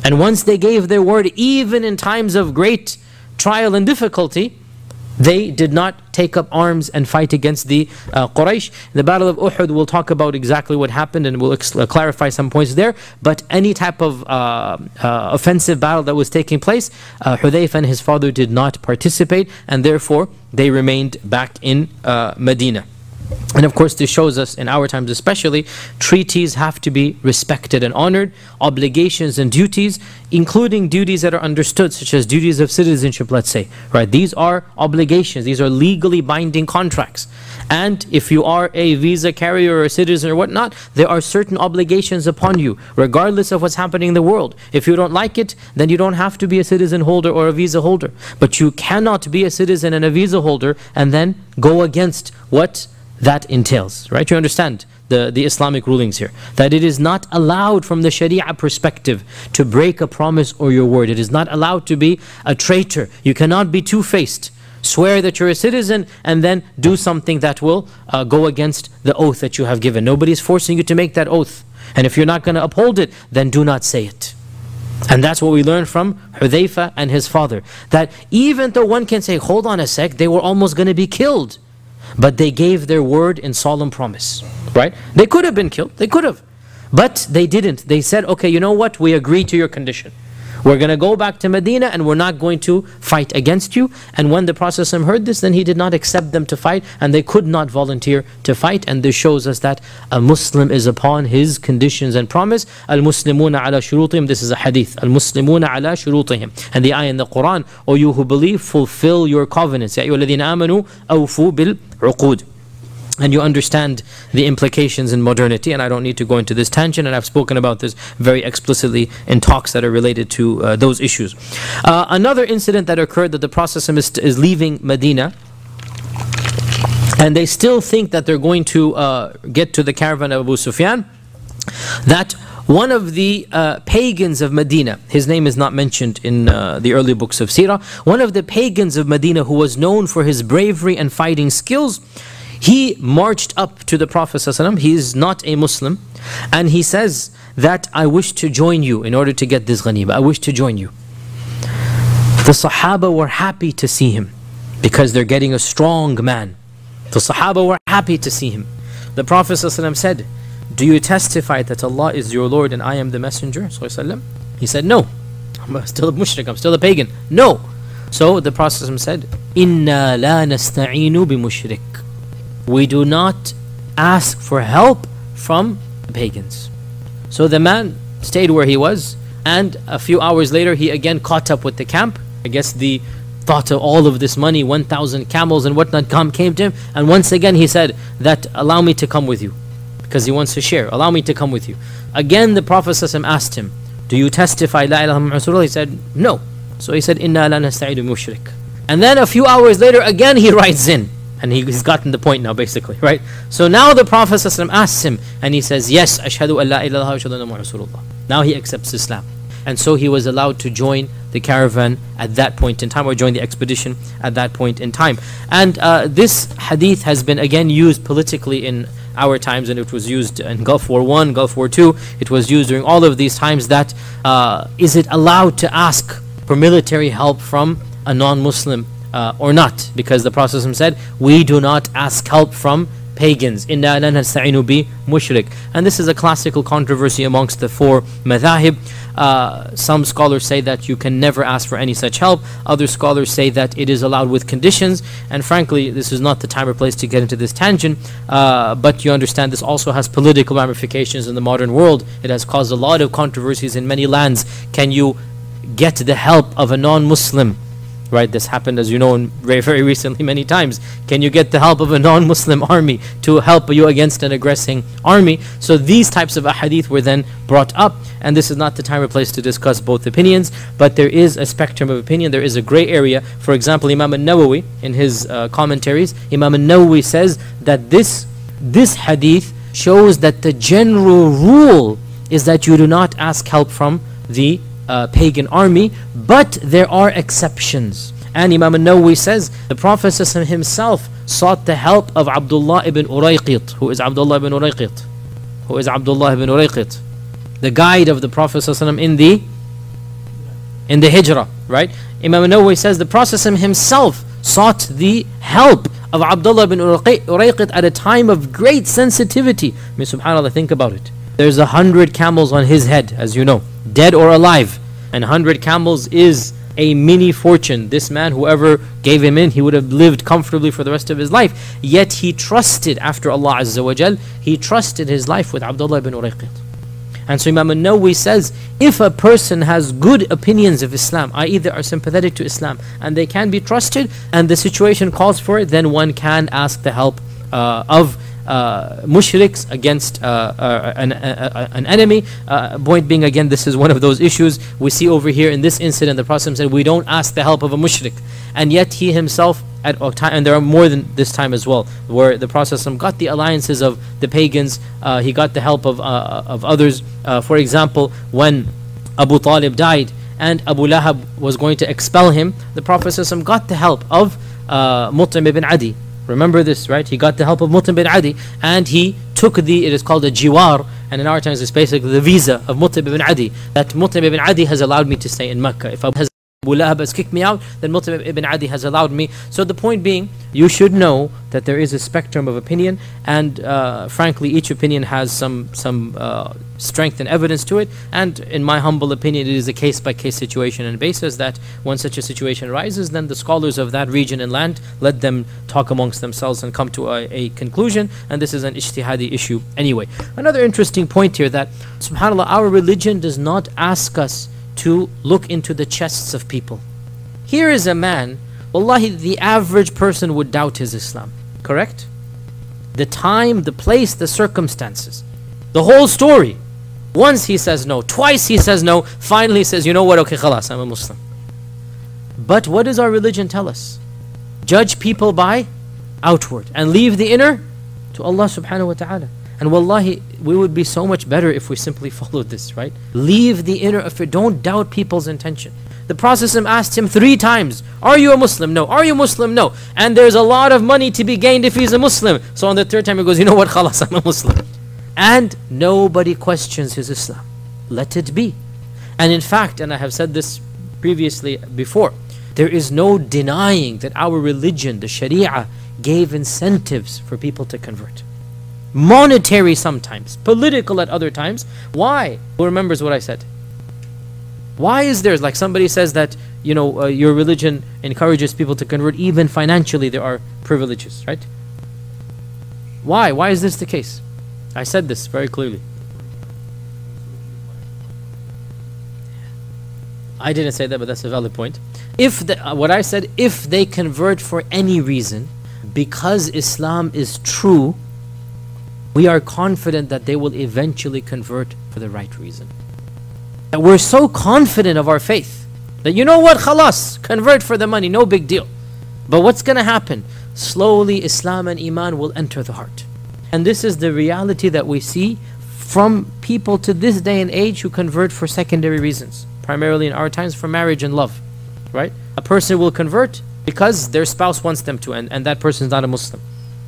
And once they gave their word, even in times of great trial and difficulty, they did not take up arms and fight against the Quraysh. In the Battle of Uhud, we'll talk about exactly what happened and we'll clarify some points there. But any type of offensive battle that was taking place, Hudhayfa and his father did not participate, and therefore they remained back in Medina. And of course, this shows us, in our times especially, treaties have to be respected and honored. Obligations and duties, including duties that are understood, such as duties of citizenship, let's say. Right? These are obligations. These are legally binding contracts. And if you are a visa carrier or a citizen or whatnot, there are certain obligations upon you, regardless of what's happening in the world. If you don't like it, then you don't have to be a citizen holder or a visa holder. But you cannot be a citizen and a visa holder and then go against what that entails, right? You understand the Islamic rulings here, that it is not allowed from the Sharia perspective to break a promise or your word. It is not allowed to be a traitor. You cannot be two-faced. Swear that you're a citizen and then do something that will go against the oath that you have given. Nobody is forcing you to make that oath. And if you're not going to uphold it, then do not say it. And that's what we learn from Hudhayfa and his father. That even though one can say, hold on a sec, they were almost going to be killed. but they gave their word in solemn promise, right? They could have been killed, they could have, but they didn't. They said, okay, you know what, we agree to your condition. We're going to go back to Medina and we're not going to fight against you. And when the Prophet heard this, then he did not accept them to fight, and they could not volunteer to fight. And this shows us that a Muslim is upon his conditions and promise. Al-Muslimuna ala shurutihim. This is a hadith. Al-Muslimuna ala shurutihim. And the ayah in the Quran, O you who believe, fulfill your covenants. Ya ayyuhalladhina amanu awfu bil uqud. And you understand the implications in modernity, and I don't need to go into this tangent, and I've spoken about this very explicitly in talks that are related to those issues. Another incident that occurred, that the Prophet is leaving Medina, and they still think that they're going to get to the caravan of Abu Sufyan, that one of the pagans of Medina, his name is not mentioned in the early books of Sirah, one of the pagans of Medina who was known for his bravery and fighting skills, he marched up to the Prophet ﷺ. He is not a Muslim, and he says that I wish to join you in order to get this ghanima. I wish to join you. The Sahaba were happy to see him because they're getting a strong man. The Sahaba were happy to see him. The Prophet ﷺ said, do you testify that Allah is your Lord and I am the Messenger? ﷺ? He said, no. I'm still a mushrik, I'm still a pagan. No. So the Prophet ﷺ said, Inna la nasta'inu bi mushrik. We do not ask for help from the pagans. So the man stayed where he was, and a few hours later he again caught up with the camp. I guess the thought of all of this money, 1,000 camels and whatnot, came to him, and once again he said that allow me to come with you, because he wants to share. Allow me to come with you. Again the Prophet ﷺ asked him, do you testify la ilaha illallah Rasulullah? He said no. So he said, Inna la nasta'idu mushrik. And then a few hours later again he writes in. And he's gotten the point now, basically, right? So now the Prophet ﷺ asks him, and he says, yes, ashhadu an la ilaha wa ashhadu anna Muhammadan Rasulullah. Now he accepts Islam. And so he was allowed to join the caravan at that point in time, or join the expedition at that point in time. And this hadith has been again used politically in our times, and it was used in Gulf War I, Gulf War II. It was used during all of these times that is it allowed to ask for military help from a non-Muslim or not, because the Prophet said, we do not ask help from pagans. Inna la nasta'inu bi mushrik. And this is a classical controversy amongst the four madhahib. Some scholars say that you can never ask for any such help. Other scholars say that it is allowed with conditions. And frankly, this is not the time or place to get into this tangent. But you understand this also has political ramifications in the modern world. It has caused a lot of controversies in many lands. Can you get the help of a non-Muslim? Right, this happened, as you know, very, very recently, many times. Can you get the help of a non-Muslim army to help you against an aggressing army? So these types of ahadith were then brought up, and this is not the time or place to discuss both opinions, but there is a spectrum of opinion, there is a gray area. For example, Imam al-Nawawi, in his commentaries, Imam al-Nawawi says that this hadith shows that the general rule is that you do not ask help from the pagan army, but there are exceptions. And Imam al-Nawawi says the Prophet himself sought the help of Abdullah ibn Urayqit. Who is Abdullah ibn Urayqit? Who is Abdullah ibn Urayqit? The guide of the Prophet in the Hijrah, right? Imam al-Nawawi says the Prophet himself sought the help of Abdullah ibn Urayqit at a time of great sensitivity. I mean, subhanAllah, think about it. There's 100 camels on his head, as you know, dead or alive. And 100 camels is a mini fortune. This man, whoever gave him in, he would have lived comfortably for the rest of his life. Yet he trusted, after Allah Azza wa Jal, he trusted his life with Abdullah ibn Urayqit. And so Imam al-Nawawi says, if a person has good opinions of Islam, i.e. they are sympathetic to Islam, and they can be trusted, and the situation calls for it, then one can ask the help of mushriks against an enemy. Point being, again, this is one of those issues we see over here in this incident. The Prophet said we don't ask the help of a mushrik, and yet he himself at a time, and there are more than this time as well, where the Prophet got the alliances of the pagans, he got the help of others. For example, when Abu Talib died and Abu Lahab was going to expel him, the Prophet got the help of Mut'im ibn Adi. Remember this, right? He got the help of Mut'im ibn Adi, and he took it is called a jiwar, and in our times it's basically the visa of Mut'im ibn Adi, that Mut'im ibn Adi has allowed me to stay in Mecca. If I has Abu Lahab has kicked me out, then Mut'im ibn Adi has allowed me. So the point being, you should know that there is a spectrum of opinion, and frankly, each opinion has some strength and evidence to it. And in my humble opinion, it is a case-by-case situation and basis that when such a situation arises, then the scholars of that region and land, let them talk amongst themselves and come to a conclusion. And this is an ijtihadi issue anyway. Another interesting point here, that subhanAllah, our religion does not ask us to look into the chests of people. Here is a man, wallahi, the average person would doubt his Islam, correct? The time, the place, the circumstances, the whole story. Once he says no, twice he says no, finally he says, you know what, okay, khalas, I'm a Muslim. But what does our religion tell us? Judge people by outward and leave the inner to Allah subhanahu wa ta'ala. And wallahi, we would be so much better if we simply followed this, right? Leave the inner affair. Don't doubt people's intention. The Prophet asked him 3 times, are you a Muslim? No. Are you Muslim? No. And there's a lot of money to be gained if he's a Muslim. So on the 3rd time he goes, you know what, khalas, I'm a Muslim. And nobody questions his Islam. Let it be. And in fact, and I have said this previously before, there is no denying that our religion, the Sharia, gave incentives for people to convert. Monetary sometimes, political at other times. Why? Who remembers what I said? Why is there, like somebody says that, you know, your religion encourages people to convert, even financially there are privileges, right? Why? Why is this the case? I said this very clearly. I didn't say that, but that's a valid point. If what I said, if they convert for any reason, because Islam is true, we are confident that they will eventually convert for the right reason. That we're so confident of our faith that, you know what, khalas, convert for the money, no big deal. But what's going to happen? Slowly Islam and Iman will enter the heart. And this is the reality that we see from people to this day and age who convert for secondary reasons. Primarily in our times for marriage and love, right? A person will convert because their spouse wants them to, and that person is not a Muslim.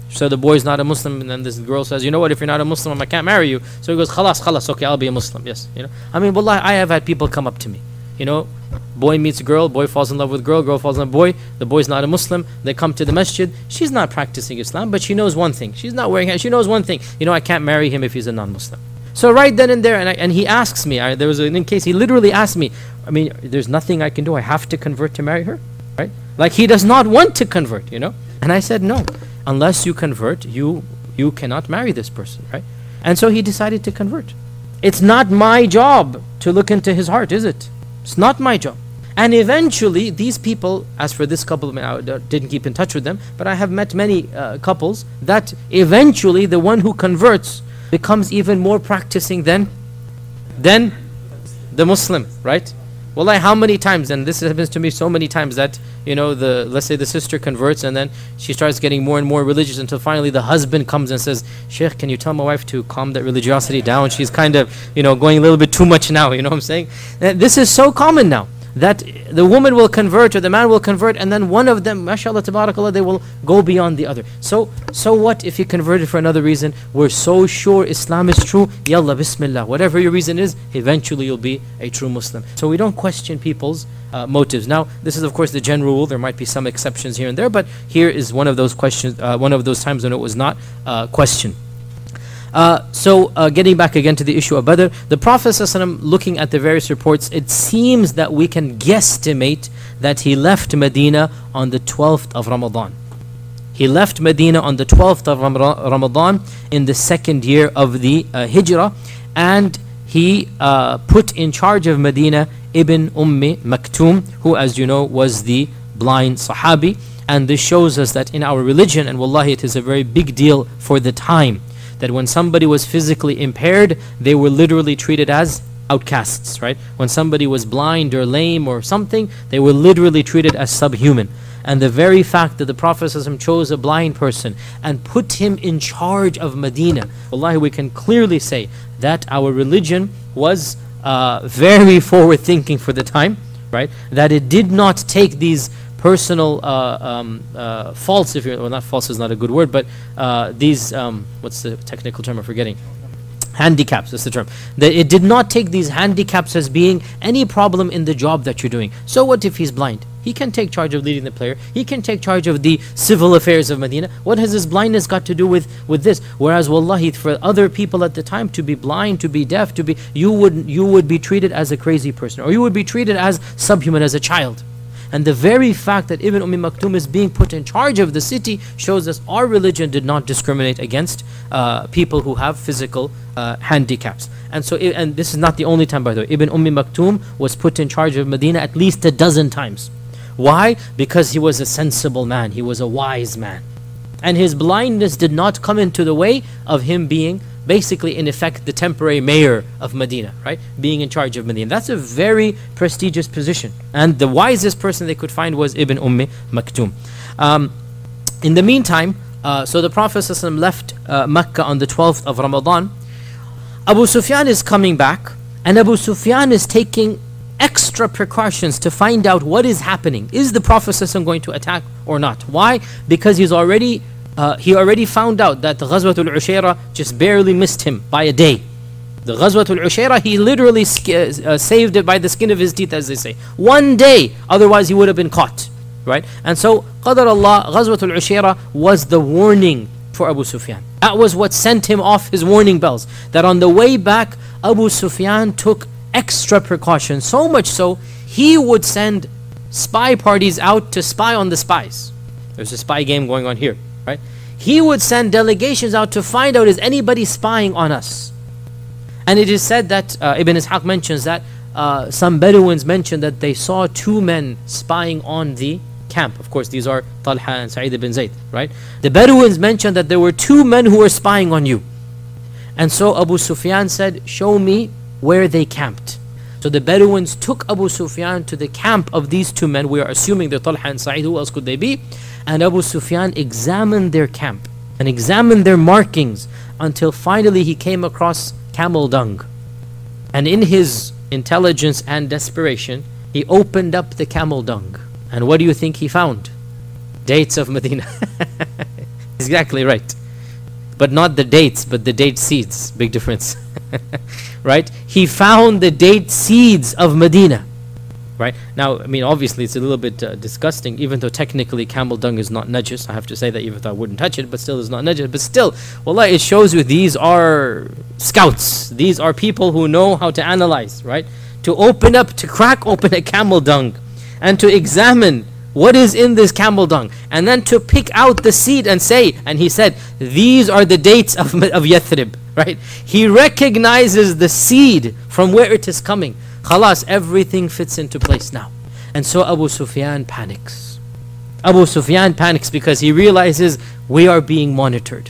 So the boy's not a Muslim, and then this girl says, you know what, if you're not a Muslim, I can't marry you. So he goes, khalas, khalas, okay, I'll be a Muslim, yes. You know, I mean, wallahi, I have had people come up to me, you know, boy meets girl, boy falls in love with girl, girl falls in love with boy, the boy's not a Muslim, they come to the masjid, she's not practicing Islam, but she knows one thing, she's not wearing it, she knows one thing, you know, I can't marry him if he's a non-Muslim. So right then and there, and he asks me, there was an case, he literally asked me, I mean, there's nothing I can do, I have to convert to marry her, right? Like he does not want to convert, you know? And I said, no, unless you convert, you cannot marry this person, right? And so he decided to convert. It's not my job to look into his heart, is it? It's not my job. And eventually, these people, as for this couple, I didn't keep in touch with them, but I have met many couples that eventually the one who converts becomes even more practicing than the Muslim, right? Wallahi, how many times, and this happens to me so many times, that, you know, let's say the sister converts and then she starts getting more and more religious until finally the husband comes and says, Shaykh, can you tell my wife to calm that religiosity down? She's kind of, you know, going a little bit too much now, you know what I'm saying? This is so common now, that the woman will convert or the man will convert, and then one of them, mashallah, tabarakallah, they will go beyond the other. So what if he converted for another reason? We're so sure Islam is true, yalla, bismillah. Whatever your reason is, eventually you'll be a true Muslim. So we don't question people's motives. Now, this is of course the general rule. There might be some exceptions here and there, but here is one of those questions, one of those times when it was not questioned. Getting back again to the issue of Badr, the Prophet ﷺ, looking at the various reports, it seems that we can guesstimate that he left Medina on the 12th of Ramadan. He left Medina on the 12th of Ramadan in the 2nd year of the Hijrah, and he put in charge of Medina Ibn Maktoum, who, as you know, was the blind Sahabi. And this shows us that in our religion, and wallahi, it is a very big deal for the time, that when somebody was physically impaired, they were literally treated as outcasts, right? When somebody was blind or lame or something, they were literally treated as subhuman. And the very fact that the Prophet ﷺ chose a blind person and put him in charge of Medina, wallahi, we can clearly say that our religion was very forward thinking for the time, right? That it did not take these personal faults, if you're, well, not false is not a good word, but these, what's the technical term I'm forgetting? Handicaps, that's the term. That it did not take these handicaps as being any problem in the job that you're doing. So what if he's blind? He can take charge of leading the prayer. He can take charge of the civil affairs of Medina. What has his blindness got to do with this? Whereas wallahi, for other people at the time, to be blind, to be deaf, you would be treated as a crazy person, or you would be treated as subhuman, as a child. And the very fact that Ibn Maktum is being put in charge of the city shows us our religion did not discriminate against people who have physical handicaps. And so, and this is not the only time, by the way. Ibn Maktum was put in charge of Medina at least a dozen times. Why? Because he was a sensible man. He was a wise man. And his blindness did not come into the way of him being basically, in effect, the temporary mayor of Medina, right? Being in charge of Medina. That's a very prestigious position. And the wisest person they could find was Ibn Maktum. In the meantime, so the Prophet ﷺ left Mecca on the 12th of Ramadan. Abu Sufyan is coming back, and Abu Sufyan is taking extra precautions to find out what is happening. Is the Prophet ﷺ going to attack or not? Why? Because he already found out that the Ghazwatul Ushayrah just barely missed him by a day. The Ghazwatul Ushayrah, he literally saved it by the skin of his teeth, as they say. One day, otherwise he would have been caught, right? And so, Qadar Allah, Ghazwatul Ushayrah was the warning for Abu Sufyan. That was what sent him off his warning bells. That on the way back, Abu Sufyan took extra precautions, so much so, he would send spy parties out to spy on the spies. There's a spy game going on here, right? He would send delegations out to find out, is anybody spying on us? And it is said that, Ibn Ishaq mentions that, some Bedouins mentioned that they saw two men spying on the camp. Of course, these are Talha and Sa'id ibn Zayd, right? The Bedouins mentioned that there were two men who were spying on you. And so Abu Sufyan said, show me where they camped. So the Bedouins took Abu Sufyan to the camp of these two men. We are assuming they're Talha and Sa'id. Who else could they be? And Abu Sufyan examined their camp and examined their markings until finally he came across camel dung. And in his intelligence and desperation, he opened up the camel dung. And what do you think he found? Dates of Medina. Exactly right. But not the dates, but the date seeds. Big difference. Right? He found the date seeds of Medina. Right? Now, I mean, obviously it's a little bit disgusting, even though technically camel dung is not najis. I have to say that, even though I wouldn't touch it, but still it's not najis. But still, wallah, it shows you these are scouts. These are people who know how to analyze, right? To open up, to crack open a camel dung and to examine what is in this camel dung, and then to pick out the seed and say, and he said, these are the dates of Yathrib, right? He recognizes the seed from where it is coming. Khalas, everything fits into place now. And so Abu Sufyan panics. Abu Sufyan panics because he realizes we are being monitored.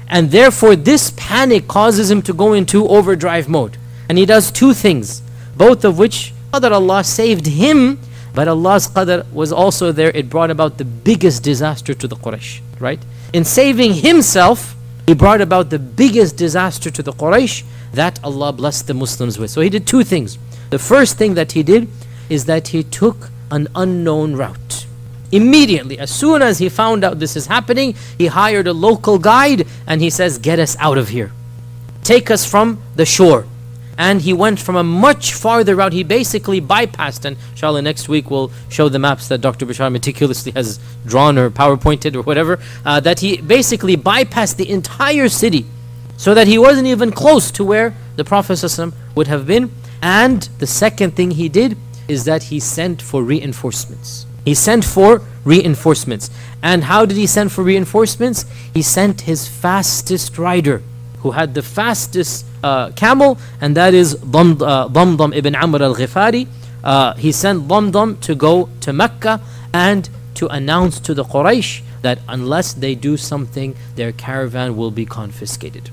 And therefore this panic causes him to go into overdrive mode. And he does two things, both of which Qadar Allah saved him, but Allah's Qadar was also there. It brought about the biggest disaster to the Quraysh, right? In saving himself, he brought about the biggest disaster to the Quraysh that Allah blessed the Muslims with. So he did two things. The first thing that he did is that he took an unknown route. Immediately, as soon as he found out this is happening, he hired a local guide and he says, get us out of here. Take us from the shore. And he went from a much farther route. He basically bypassed, and inshallah next week we'll show the maps that Dr. Bashar meticulously has drawn or PowerPointed or whatever, that he basically bypassed the entire city so that he wasn't even close to where the Prophet ﷺ would have been. And the second thing he did is that he sent for reinforcements. He sent for reinforcements. And how did he send for reinforcements? He sent his fastest rider, who had the fastest camel, and that is Damdam ibn Amr al-Ghifari. He sent Damdam to go to Mecca and to announce to the Quraysh that unless they do something, their caravan will be confiscated.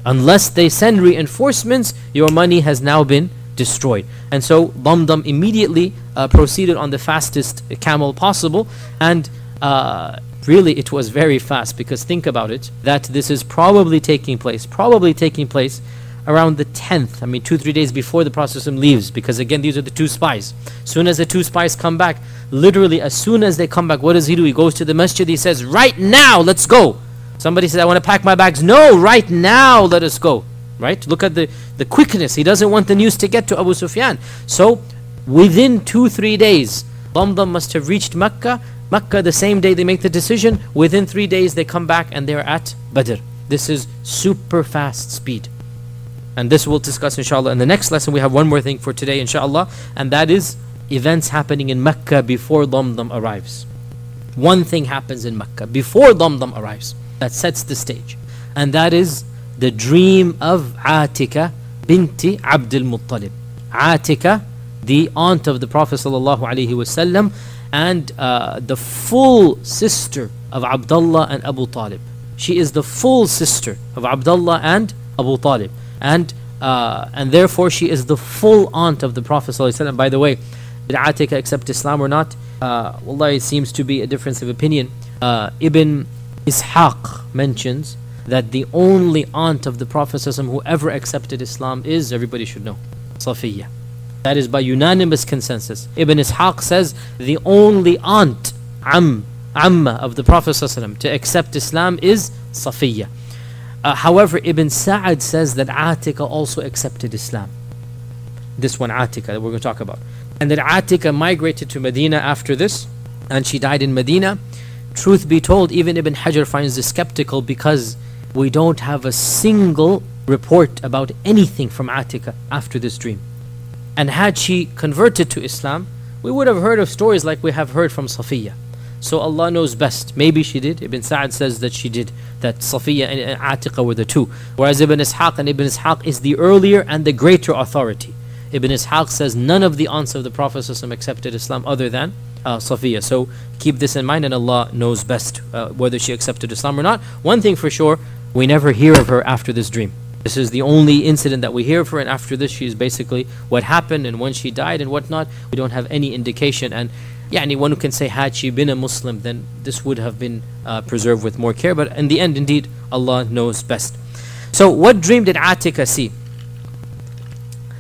Unless they send reinforcements, your money has now been destroyed. And so Damdam immediately proceeded on the fastest camel possible, and really it was very fast, because think about it, that this is probably taking place around the 10th, I mean 2-3 days before the Prophet leaves, because again these are the two spies. Soon as the two spies come back, literally as soon as they come back, what does he do? He goes to the masjid, he says, right now, let's go. Somebody says, I want to pack my bags. No, right now, let us go. right? Look at the quickness. He doesn't want the news to get to Abu Sufyan. So within 2-3 days, Damdam must have reached Mecca. Mecca, the same day they make the decision, within 3 days they come back and they're at Badr. This is super fast speed. And this we'll discuss inshallah in the next lesson. We have one more thing for today inshallah, and that is events happening in Mecca before Damdam arrives. One thing happens in Mecca before Damdam arrives that sets the stage, and that is the dream of Atika binti Abdul Muttalib. Atika, the aunt of the Prophet sallallahu alaihi wasallam, and the full sister of Abdullah and Abu Talib. She is the full sister of Abdullah and Abu Talib, and therefore she is the full aunt of the Prophet sallallahu alaihi wasallam. By the way, did Atika accept Islam or not? Wallahi, it seems to be a difference of opinion. Ibn Ishaq mentions that the only aunt of the Prophet ﷺ who ever accepted Islam is, everybody should know, Safiya. That is by unanimous consensus. Ibn Ishaq says the only aunt, Amma of the Prophet ﷺ to accept Islam is Safiya. However, Ibn Sa'ad says that Atika also accepted Islam. This one, Atika, that we're going to talk about. And that Atika migrated to Medina after this, and she died in Medina. Truth be told, even Ibn Hajar finds this skeptical because we don't have a single report about anything from Atika after this dream. And had she converted to Islam, we would have heard of stories like we have heard from Safiya. So Allah knows best. Maybe she did. Ibn Sa'ad says that she did, that Safiya and Atika were the two. Whereas Ibn Ishaq is the earlier and the greater authority. Ibn Ishaq says none of the aunts of the Prophet ﷺ accepted Islam other than Safiya. So keep this in mind, and Allah knows best whether she accepted Islam or not. One thing for sure, we never hear of her after this dream. This is the only incident that we hear of her, and after this she is basically what happened and when she died and whatnot. We don't have any indication, and anyone who can say had she been a Muslim, then this would have been preserved with more care. But in the end, indeed, Allah knows best. So what dream did Atika see?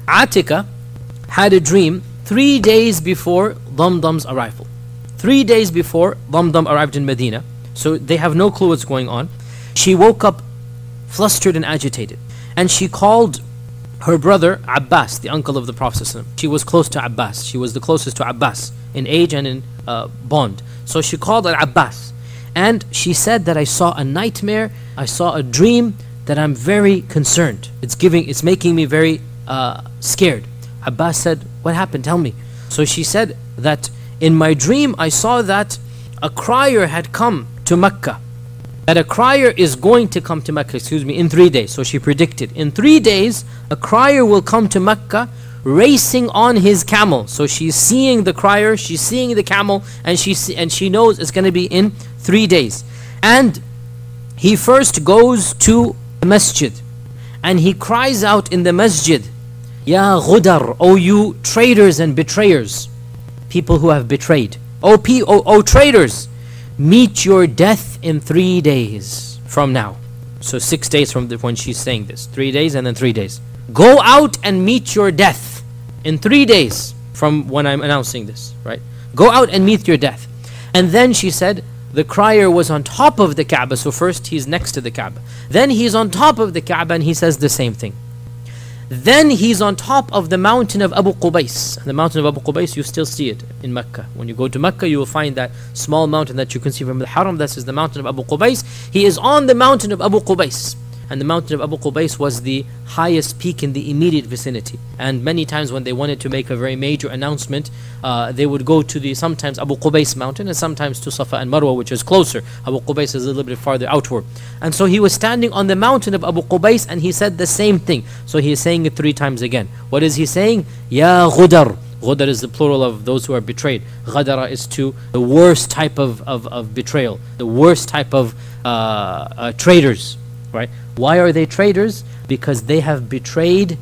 Atika had a dream 3 days before Damdam's arrival. 3 days before Damdam arrived in Medina. So they have no clue what's going on. She woke up flustered and agitated. And she called her brother Abbas, the uncle of the Prophet ﷺ. She was close to Abbas. She was the closest to Abbas in age and in bond. So she called Abbas. And she said that I saw a nightmare. I saw a dream that I'm very concerned. It's making me very scared. Abbas said, what happened? Tell me. So she said that in my dream I saw that a crier had come to Mecca. That a crier is going to come to Mecca, in 3 days. So she predicted, in 3 days a crier will come to Mecca racing on his camel. So she's seeing the crier, she's seeing the camel, and she knows it's going to be in 3 days. And he first goes to the masjid and he cries out in the masjid, Ya Ghudar, O you traitors and betrayers, people who have betrayed. O traitors, meet your death in 3 days from now. So 6 days from when she's saying this. 3 days and then 3 days. Go out and meet your death in 3 days from when I'm announcing this, right? Go out and meet your death. And then she said, the crier was on top of the Kaaba. So first he's next to the Kaaba. Then he's on top of the Kaaba and he says the same thing. Then he's on top of the mountain of Abu Qubais. The mountain of Abu Qubais, you still see it in Mecca. When you go to Mecca, you will find that small mountain that you can see from the Haram. This is the mountain of Abu Qubais. He is on the mountain of Abu Qubais. And the mountain of Abu Qubais was the highest peak in the immediate vicinity. And many times when they wanted to make a very major announcement, they would go to the sometimes Abu Qubais mountain and sometimes to Safa and Marwa, which is closer. Abu Qubais is a little bit farther outward. And so he was standing on the mountain of Abu Qubais and he said the same thing. So he is saying it 3 times again. What is he saying? Ya Ghudar. Ghudar is the plural of those who are betrayed. Ghadara is to the worst type of betrayal, the worst type of traitors, right? Why are they traitors? Because they have betrayed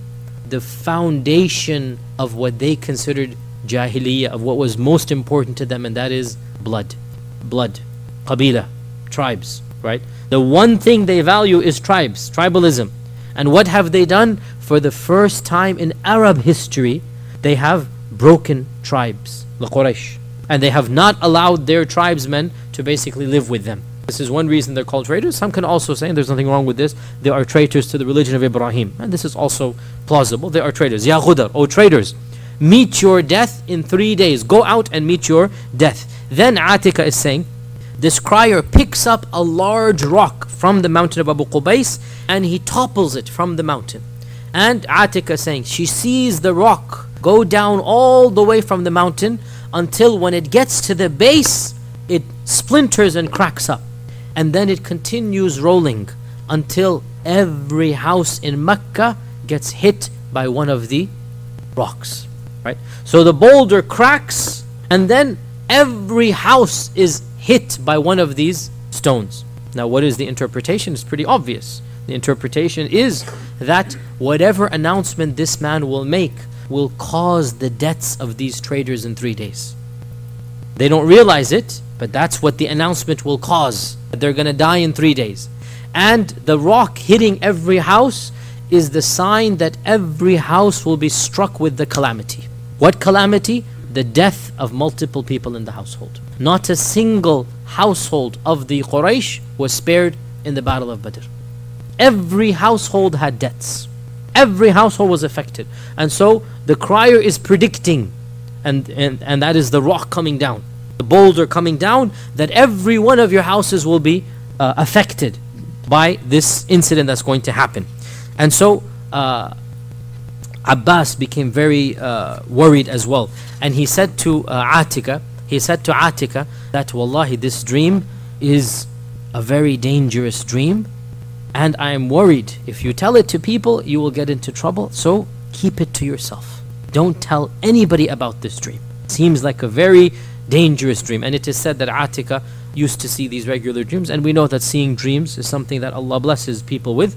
the foundation of what they considered Jahiliyyah, of what was most important to them, and that is blood. Blood. Qabila. Tribes. Right? The one thing they value is tribes. Tribalism. And what have they done? For the first time in Arab history, they have broken tribes. The Quraysh. And they have not allowed their tribesmen to basically live with them. This is one reason they're called traitors. Some can also say, and there's nothing wrong with this, they are traitors to the religion of Ibrahim. And this is also plausible. They are traitors. Ya Ghudar, O traitors, meet your death in 3 days. Go out and meet your death. Then Atika is saying, this crier picks up a large rock from the mountain of Abu Qubais and he topples it from the mountain. And Atika is saying, she sees the rock go down all the way from the mountain until when it gets to the base, it splinters and cracks up. And then it continues rolling until every house in Mecca gets hit by one of the rocks. Right? So the boulder cracks and then every house is hit by one of these stones. Now what is the interpretation? It's pretty obvious. The interpretation is that whatever announcement this man will make will cause the deaths of these traders in 3 days. They don't realize it, but that's what the announcement will cause. They're going to die in 3 days. And the rock hitting every house is the sign that every house will be struck with the calamity. What calamity? The death of multiple people in the household. Not a single household of the Quraysh was spared in the Battle of Badr. Every household had deaths. Every household was affected. And so the crier is predicting, and that is the rock coming down, the boulder coming down, that every one of your houses will be affected by this incident that's going to happen. And so Abbas became very worried as well. And he said to Atika, that wallahi, this dream is a very dangerous dream. And I am worried, if you tell it to people, you will get into trouble. So keep it to yourself. Don't tell anybody about this dream. It seems like a very dangerous dream. And it is said that Atika used to see these regular dreams. And we know that seeing dreams is something that Allah blesses people with.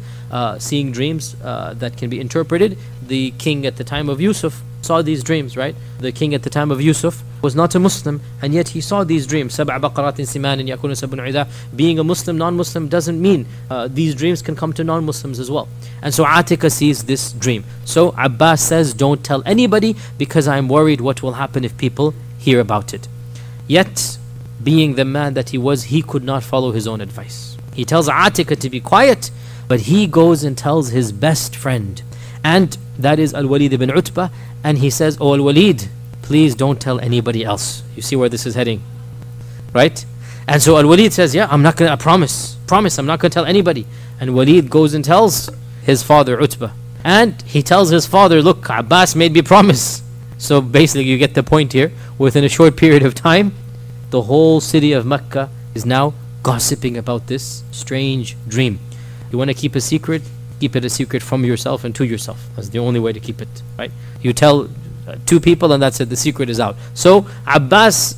Seeing dreams that can be interpreted. The king at the time of Yusuf saw these dreams, right? The king at the time of Yusuf was not a Muslim, and yet he saw these dreams. Being a Muslim, non-Muslim doesn't mean these dreams can come to non-Muslims as well. And so Atika sees this dream. So Abbas says, don't tell anybody because I'm worried what will happen if people hear about it. Yet, being the man that he was, he could not follow his own advice. He tells Atika to be quiet, but he goes and tells his best friend, and that is Al-Walid ibn Utbah, and he says, oh Al-Walid, please don't tell anybody else. You see where this is heading, right? And so Al-Walid says, yeah, I'm not going to, promise, I'm not going to tell anybody. And Walid goes and tells his father Utbah, and he tells his father, look, Abbas made me promise. So basically you get the point here. Within a short period of time, the whole city of Mecca is now gossiping about this strange dream. You want to keep a secret? Keep it a secret from yourself and to yourself. That's the only way to keep it, right? You tell 2 people and that's it, the secret is out. So Abbas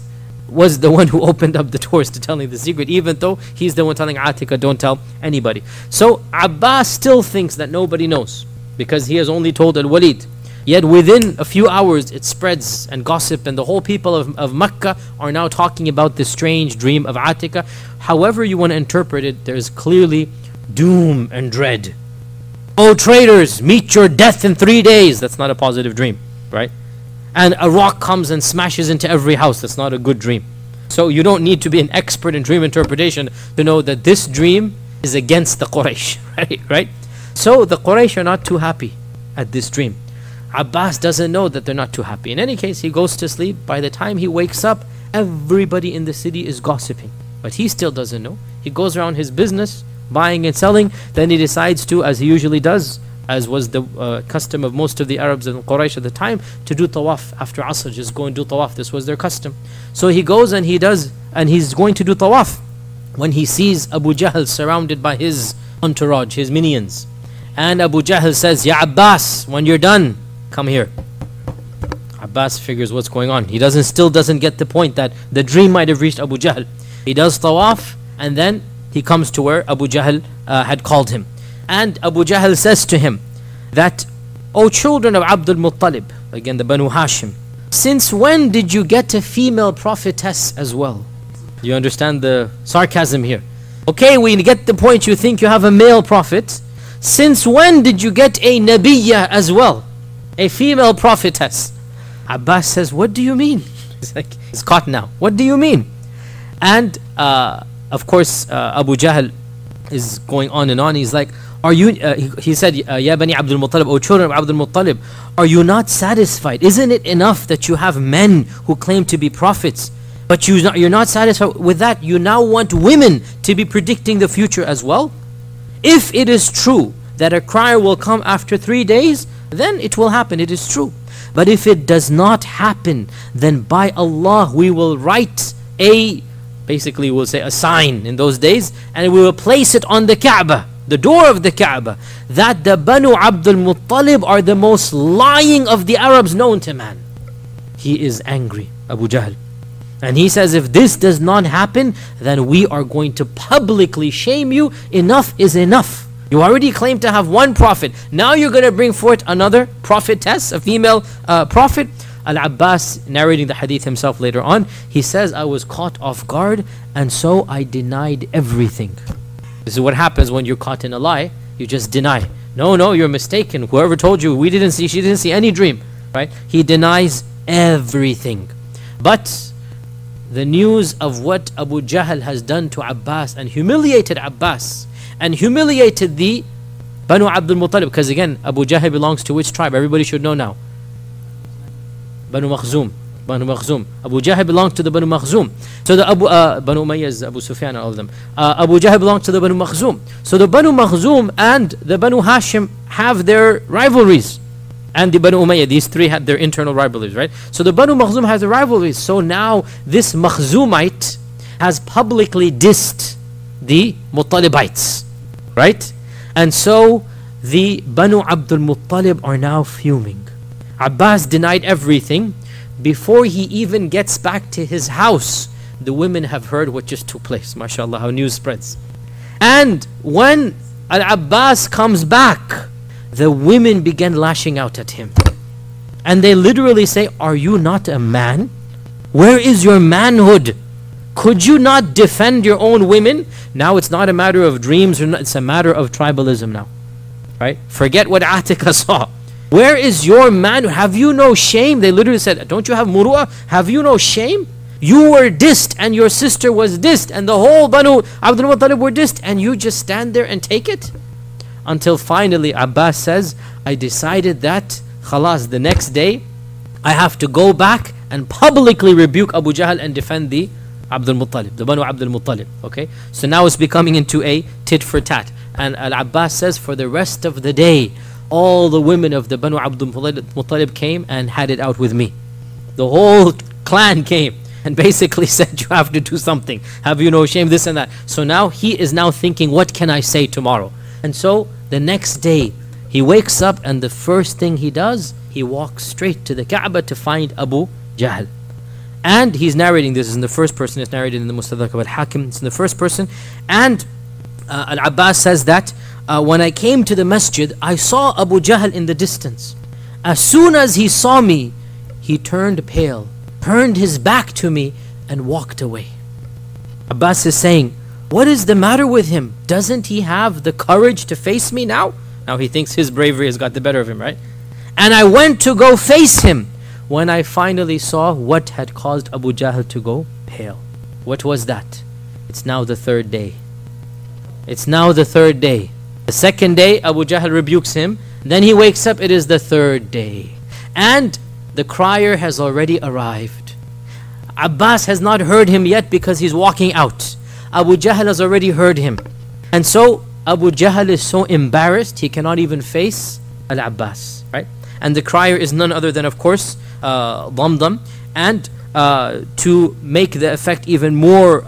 was the one who opened up the doors to telling the secret, even though he's the one telling Atika, don't tell anybody. So Abbas still thinks that nobody knows because he has only told Al-Walid. Yet within a few hours it spreads and gossip, and the whole people of Mecca are now talking about this strange dream of Atika. However you want to interpret it, there's clearly doom and dread. Oh traitors, meet your death in 3 days. That's not a positive dream, right? And a rock comes and smashes into every house. That's not a good dream. So you don't need to be an expert in dream interpretation to know that this dream is against the Quraysh, right? So the Quraysh are not too happy at this dream. Abbas doesn't know that they're not too happy. In any case, he goes to sleep. By the time he wakes up, everybody in the city is gossiping. But he still doesn't know. He goes around his business, buying and selling. Then he decides to, as he usually does, as was the custom of most of the Arabs and Quraysh at the time, to do tawaf after Asr. Just go and do tawaf. This was their custom. So he goes and he does, and he's going to do tawaf when he sees Abu Jahl surrounded by his entourage, his minions. And Abu Jahl says, Ya Abbas, when you're done, come here. Abbas figures what's going on. He still doesn't get the point that the dream might have reached Abu Jahl. He does tawaf, and then he comes to where Abu Jahl had called him. And Abu Jahl says to him that, O children of Abdul Muttalib, again the Banu Hashim, since when did you get a female prophetess as well? You understand the sarcasm here? Okay, we get the point. You think you have a male prophet. Since when did you get a Nabiyyah as well? A female prophetess. Abbas says, what do you mean? It's like, it's caught now. What do you mean? And of course, Abu Jahl is going on and on. He's like, are you, he said, Ya Bani Abdul Muttalib, O children of Abdul Muttalib, are you not satisfied? Isn't it enough that you have men who claim to be prophets, but you're not satisfied with that? You now want women to be predicting the future as well? If it is true that a crier will come after 3 days, then it will happen, it is true. But if it does not happen, then by Allah we will write basically we'll say a sign in those days, and we will place it on the Kaaba, the door of the Kaaba, that the Banu Abdul Muttalib are the most lying of the Arabs known to man. He is angry, Abu Jahl. And he says, if this does not happen, then we are going to publicly shame you. Enough is enough. You already claim to have one prophet. Now you're going to bring forth another prophetess, a female prophet. Al-Abbas, narrating the hadith himself later on, he says, I was caught off guard, and so I denied everything. This is what happens when you're caught in a lie. You just deny. No, you're mistaken. Whoever told you, she didn't see any dream. Right? He denies everything. But the news of what Abu Jahl has done to Abbas and humiliated Abbas and humiliated the Banu Abdul Muttalib, because again, Abu Jahl belongs to which tribe? Everybody should know now. Banu Makhzum. Abu Jahl belonged to the Banu Makhzum. So the Banu Umayyah, Abu Sufyan and all of them. Abu Jahl belonged to the Banu Makhzum. So the Banu Makhzum and the Banu Hashim have their rivalries. And the Banu Umayyah, these three had their internal rivalries, right? So the Banu Makhzum has a rivalries. So now this Makhzumite has publicly dissed the Muttalibites, right? And so the Banu Abdul Muttalib are now fuming. Abbas denied everything. Before he even gets back to his house, the women have heard what just took place. MashaAllah, how news spreads. And when Al-Abbas comes back, the women began lashing out at him. And they literally say, are you not a man? Where is your manhood? Could you not defend your own women? Now it's not a matter of dreams, it's a matter of tribalism now. Right? Forget what Atika saw. Where is your man? Have you no shame? They literally said, don't you have muru'ah? Have you no shame? You were dissed and your sister was dissed and the whole Banu Abdul Muttalib were dissed, and you just stand there and take it? Until finally Abbas says, I decided that khalas, the next day I have to go back and publicly rebuke Abu Jahl and defend the Abdul Muttalib, the Banu Abdul Muttalib. Okay, so now it's becoming into a tit for tat. And Al-Abbas says, for the rest of the day, all the women of the Banu Abdul Muttalib came and had it out with me. The whole clan came and basically said, you have to do something. Have you no shame? This and that. So now he is now thinking, what can I say tomorrow? And so the next day, he wakes up and the first thing he does, he walks straight to the Kaaba to find Abu Jahl. And he's narrating, this is in the first person, it's narrated in the Mustadrak of Al-Hakim, it's in the first person. And Al-Abbas says that, when I came to the masjid, I saw Abu Jahl in the distance. As soon as he saw me, he turned pale, turned his back to me, and walked away. Abbas is saying, what is the matter with him? Doesn't he have the courage to face me now? Now he thinks his bravery has got the better of him, right? And I went to go face him when I finally saw what had caused Abu Jahl to go pale. What was that? It's now the third day. It's now the third day. The second day, Abu Jahl rebukes him. Then he wakes up, it is the third day. And the crier has already arrived. Abbas has not heard him yet because he's walking out. Abu Jahl has already heard him. And so Abu Jahl is so embarrassed, he cannot even face Al-Abbas, right? And the crier is none other than, of course, Damdam. And to make the effect even more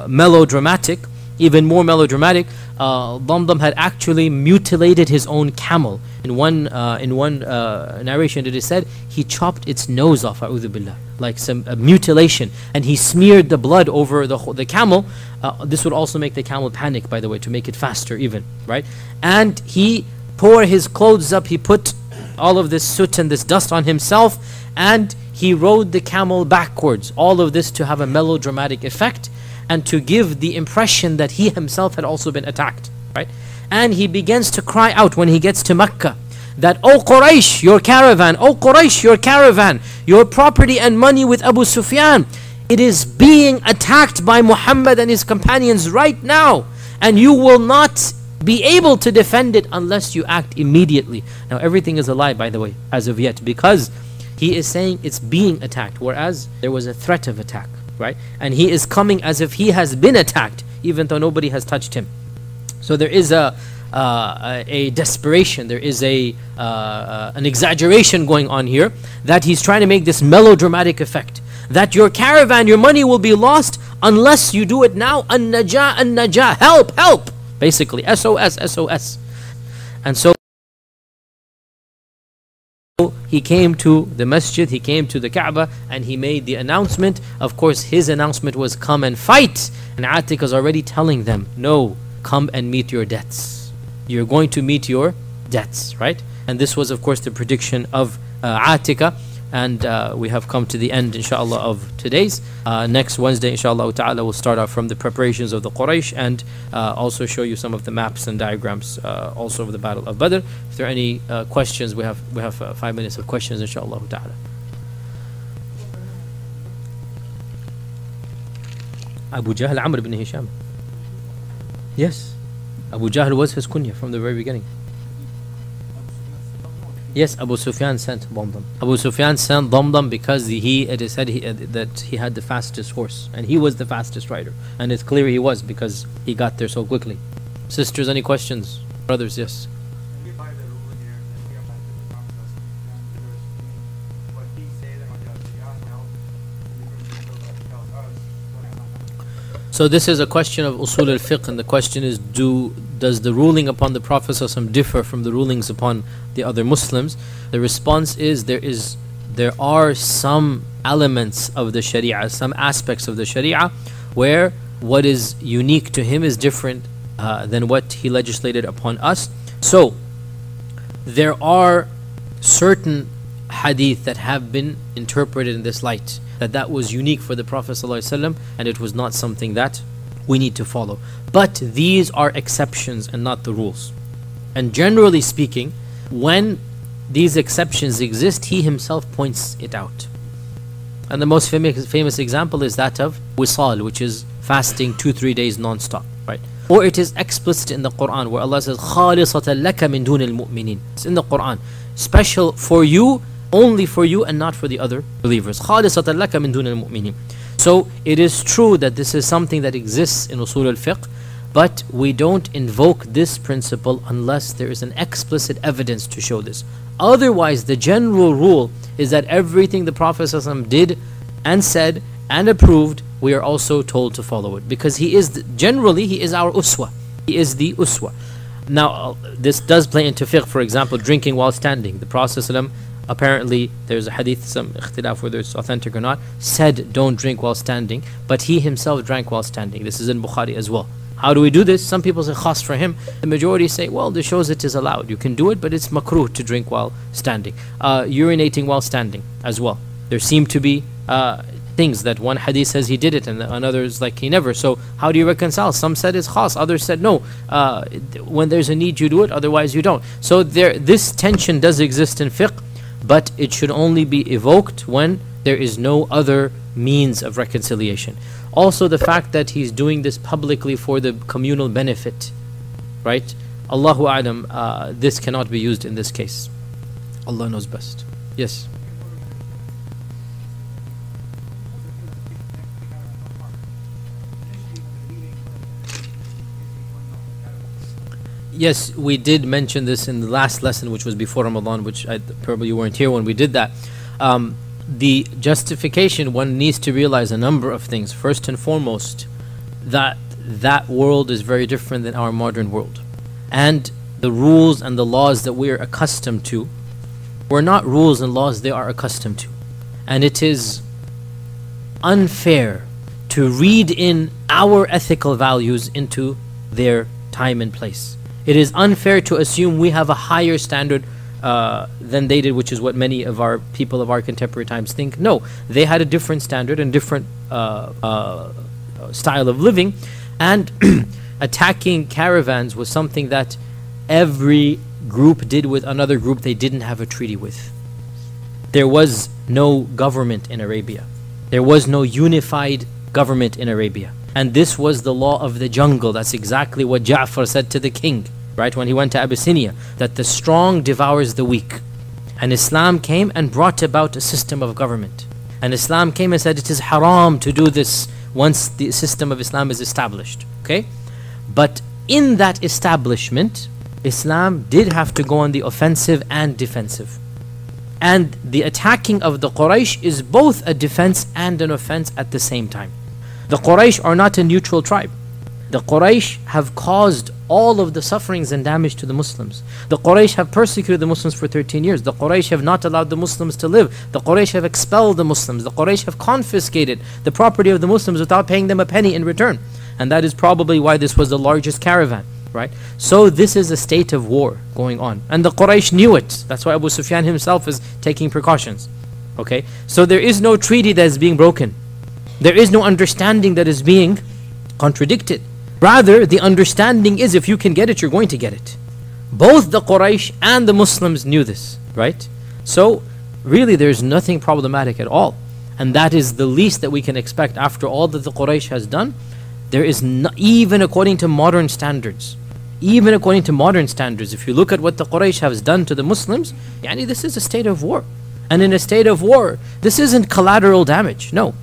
melodramatic, Damdam had actually mutilated his own camel. In one narration it is said, he chopped its nose off, a'udhu billah, like some mutilation, and he smeared the blood over the camel. This would also make the camel panic, by the way, to make it faster even, right? And he tore his clothes up, he put all of this soot and this dust on himself, and he rode the camel backwards. All of this to have a melodramatic effect and to give the impression that he himself had also been attacked, right? And he begins to cry out when he gets to Mecca that, O Quraysh, your caravan, O Quraysh, your caravan, your property and money with Abu Sufyan, It is being attacked by Muhammad and his companions right now, and you will not be able to defend it unless you act immediately. Now everything is a lie, by the way, as of yet, because he is saying it's being attacked, whereas there was a threat of attack, right? And he is coming as if he has been attacked, even though nobody has touched him. So there is a desperation, there is an exaggeration going on here, that he's trying to make this melodramatic effect, that your caravan, your money will be lost unless you do it now. An-najah, an-najah, help, help, basically, SOS, SOS. And so he came to the masjid, he came to the Kaaba, and he made the announcement. Of course, his announcement was, come and fight. And Atika is already telling them, no, come and meet your debts. You're going to meet your debts, right? And this was, of course, the prediction of Atika. And we have come to the end, inshallah, of today's. Next Wednesday, inshallah ta'ala, we'll start off from the preparations of the Quraysh, and also show you some of the maps and diagrams also of the Battle of Badr. If there are any questions, we have 5 minutes of questions, inshallah ta'ala. Abu Jahl, Amr ibn Hisham. Yes, Abu Jahl was his kunya from the very beginning. Yes, Abu Sufyan sent Damdam. Abu Sufyan sent Damdam because it is said that he had the fastest horse, and he was the fastest rider, and it's clear he was because he got there so quickly. Sisters, any questions? Brothers, yes. So this is a question of usul al-fiqh, and the question is, does the ruling upon the Prophet ﷺ differ from the rulings upon the other Muslims? The response is, there are some elements of the Sharia, some aspects of the Sharia, where what is unique to him is different than what he legislated upon us. So there are certain hadith that have been interpreted in this light, that was unique for the Prophet ﷺ, and it was not something that we need to follow. But these are exceptions and not the rules. And generally speaking, when these exceptions exist, he himself points it out. And the most famous example is that of wisal, which is fasting 2-3 days non-stop, right? Or it is explicit in the Quran, where Allah says, خَالِصَةً لَكَ مِن دُونِ الْمُؤْمِنِينَ. It's in the Quran, special for you, only for you, and not for the other believers. خَالِصَةً لَكَ مِن دُونِ الْمُؤْمِنِينَ. So it is true that this is something that exists in usul al-fiqh, but we don't invoke this principle unless there is an explicit evidence to show this. Otherwise, the general rule is that everything the Prophet ﷺ did and said and approved, we are also told to follow it, because he is generally our uswa. He is the uswa. Now this does play into fiqh. For example, drinking while standing. The Prophet ﷺ, apparently there's a hadith, some ikhtilaf whether it's authentic or not, said don't drink while standing, but he himself drank while standing. This is in Bukhari as well. How do we do this? Some people say khas for him. The majority say, well, this shows it is allowed. You can do it, but it's makruh to drink while standing. Urinating while standing as well. There seem to be things that one hadith says he did it, and another is like he never. So how do you reconcile? Some said it's khas, others said no. When there's a need, you do it, otherwise you don't. So this tension does exist in fiqh, but it should only be evoked when there is no other means of reconciliation. Also, the fact that he's doing this publicly for the communal benefit, right? Allahu A'lam, this cannot be used in this case. Allah knows best. Yes. Yes, we did mention this in the last lesson, which was before Ramadan, which probably you weren't here when we did that. The justification, one needs to realize a number of things. First and foremost, that world is very different than our modern world. And the rules and the laws that we are accustomed to were not rules and laws they are accustomed to. And it is unfair to read in our ethical values into their time and place. It is unfair to assume we have a higher standard than they did, which is what many of our people of our contemporary times think. No, they had a different standard and different style of living, and attacking caravans was something that every group did with another group they didn't have a treaty with. There was no government in Arabia. There was no unified government in Arabia. And this was the law of the jungle. That's exactly what Ja'far said to the king, right, when he went to Abyssinia, that the strong devours the weak. And Islam came and brought about a system of government. And Islam came and said it is haram to do this once the system of Islam is established. Okay? But in that establishment, Islam did have to go on the offensive and defensive. And the attacking of the Quraysh is both a defense and an offense at the same time. The Quraysh are not a neutral tribe. The Quraysh have caused all of the sufferings and damage to the Muslims. The Quraysh have persecuted the Muslims for 13 years. The Quraysh have not allowed the Muslims to live. The Quraysh have expelled the Muslims. The Quraysh have confiscated the property of the Muslims without paying them a penny in return. And that is probably why this was the largest caravan, right? So this is a state of war going on. And the Quraysh knew it. That's why Abu Sufyan himself is taking precautions. Okay? So there is no treaty that is being broken. There is no understanding that is being contradicted. Rather, the understanding is if you can get it, you're going to get it. Both the Quraysh and the Muslims knew this, right? So, really there's nothing problematic at all. And that is the least that we can expect after all that the Quraysh has done. There is not, even according to modern standards, if you look at what the Quraysh has done to the Muslims, yani this is a state of war. And in a state of war, this isn't collateral damage, no.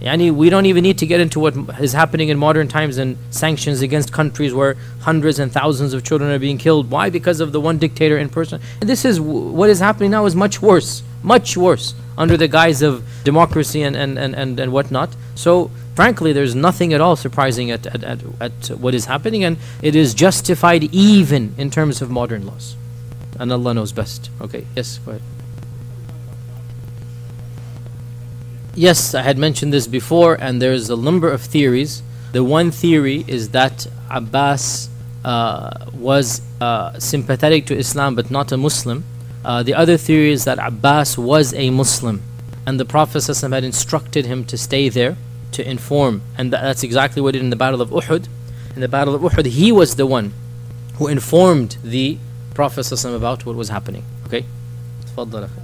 Yani we don't even need to get into what is happening in modern times and sanctions against countries where hundreds and thousands of children are being killed. Why? Because of the one dictator in person. And this is what is happening now is much worse, under the guise of democracy and whatnot. So frankly, there's nothing at all surprising at what is happening, and it is justified even in terms of modern laws. And Allah knows best. Okay, yes, go ahead. Yes, I had mentioned this before, and there's a number of theories. The one theory is that Abbas was sympathetic to Islam but not a Muslim. The other theory is that Abbas was a Muslim, and the Prophet ﷺ had instructed him to stay there to inform, and that's exactly what he did in the Battle of Uhud. In the Battle of Uhud, he was the one who informed the Prophet ﷺ about what was happening. Okay? تفضل أخي.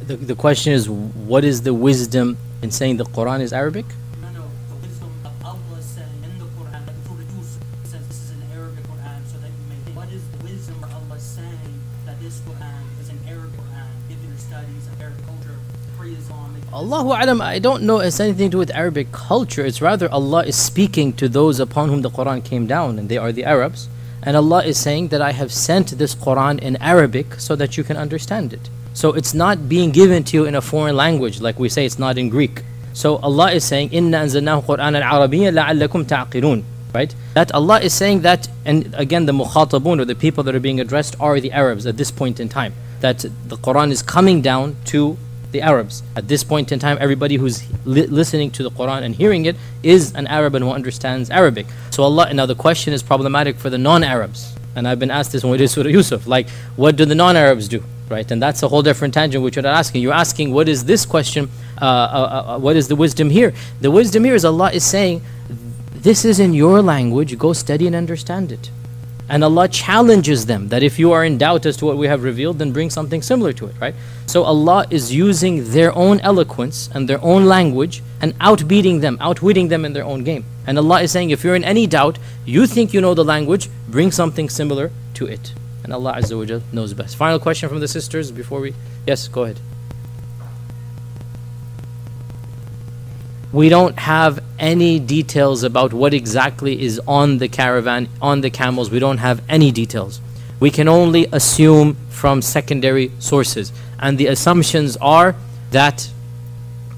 The question is, what is the wisdom in saying the Quran is Arabic? No, the wisdom of Allah saying in the Quran, like Surah Yusuf says this is an Arabic Quran, so that you may think, what is the wisdom of Allah saying that this Quran is an Arabic Quran, given your studies of Arabic culture, pre-Islamic? Allahu Alam, I don't know it's anything to do with Arabic culture. It's rather Allah is speaking to those upon whom the Quran came down, and they are the Arabs. And Allah is saying that I have sent this Quran in Arabic so that you can understand it. So it's not being given to you in a foreign language, like we say it's not in Greek. So Allah is saying, "Inna anzalnahu Qur'anan Arabiyyan la'allakum ta'qilun." Right? That Allah is saying that, and again the mukhatabun, or the people that are being addressed, are the Arabs at this point in time. That the Quran is coming down to the Arabs. At this point in time, everybody who's listening to the Quran and hearing it is an Arab and who understands Arabic. So Allah, now the question is problematic for the non-Arabs. And I've been asked this when we did Surah Yusuf, like, what do the non-Arabs do? Right? And that's a whole different tangent which you're not asking. You're asking, what is this question? What is the wisdom here? The wisdom here is Allah is saying, this is in your language, go study and understand it. And Allah challenges them that if you are in doubt as to what we have revealed, then bring something similar to it, right? So Allah is using their own eloquence and their own language and outwitting them in their own game. And Allah is saying, if you're in any doubt, you think you know the language, bring something similar to it. And Allah Azza wa Jal knows best. Final question from the sisters before we... Yes, go ahead. We don't have any details about what exactly is on the caravan, on the camels. We don't have any details. We can only assume from secondary sources. And the assumptions are that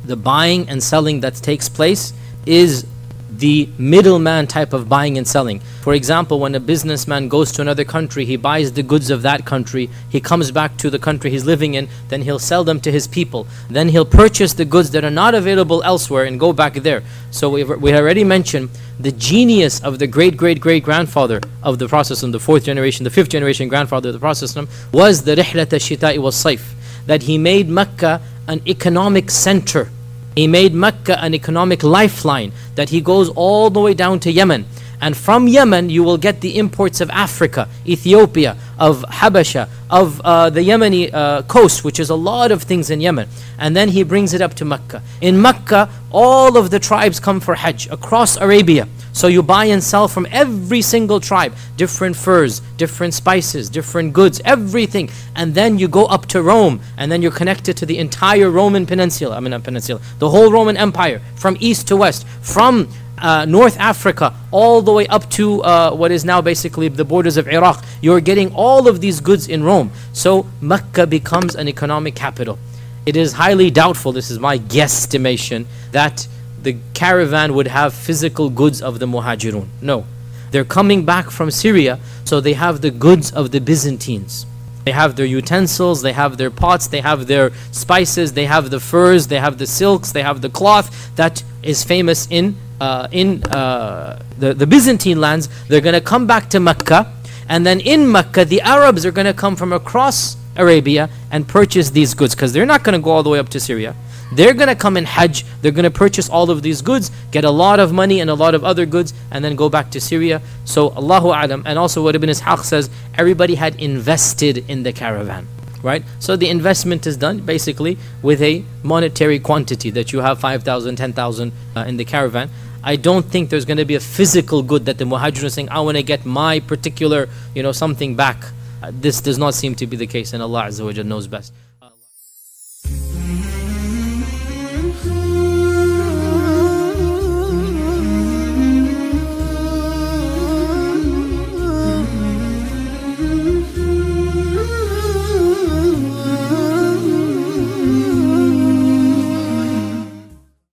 the buying and selling that takes place is the middleman type of buying and selling. For example, when a businessman goes to another country, he buys the goods of that country, he comes back to the country he's living in, then he'll sell them to his people. Then he'll purchase the goods that are not available elsewhere and go back there. So we already mentioned the genius of the great-great-great-grandfather of the Prophet, the 4th generation, the 5th generation grandfather of the Prophet was the rihlat al-shita'i was-sayf. that He made Mecca an economic center. He made Mecca an economic lifeline, that He goes all the way down to Yemen. And from Yemen, you will get the imports of Africa, Ethiopia, of Habasha, of the Yemeni coast, which is a lot of things in Yemen. And then He brings it up to Mecca. In Mecca, all of the tribes come for Hajj across Arabia. So you buy and sell from every single tribe, different furs, different spices, different goods, everything. And then you go up to Rome, and then you're connected to the entire Roman peninsula, not peninsula, the whole Roman Empire, from east to west, from North Africa all the way up to what is now basically the borders of Iraq. You're getting all of these goods in Rome. So Mecca becomes an economic capital. It is highly doubtful, this is my guesstimation, that the caravan would have physical goods of the Muhajirun. No. They're coming back from Syria, so they have the goods of the Byzantines. They have their utensils, they have their pots, they have their spices, they have the furs, they have the silks, they have the cloth that is famous in the Byzantine lands. They're going to come back to Mecca, and then in Mecca the Arabs are going to come from across Arabia and purchase these goods, because they're not going to go all the way up to Syria. They're going to come in Hajj, they're going to purchase all of these goods, get a lot of money and a lot of other goods, and then go back to Syria. So Allahu A'lam. And also what Ibn Ishaq says, everybody had invested in the caravan, right? So the investment is done basically with a monetary quantity, that you have 5,000, 10,000 in the caravan. I don't think there's going to be a physical good that the Muhajirun are saying, I want to get my particular, something back. This does not seem to be the case, and Allah Azza wa Jalla knows best.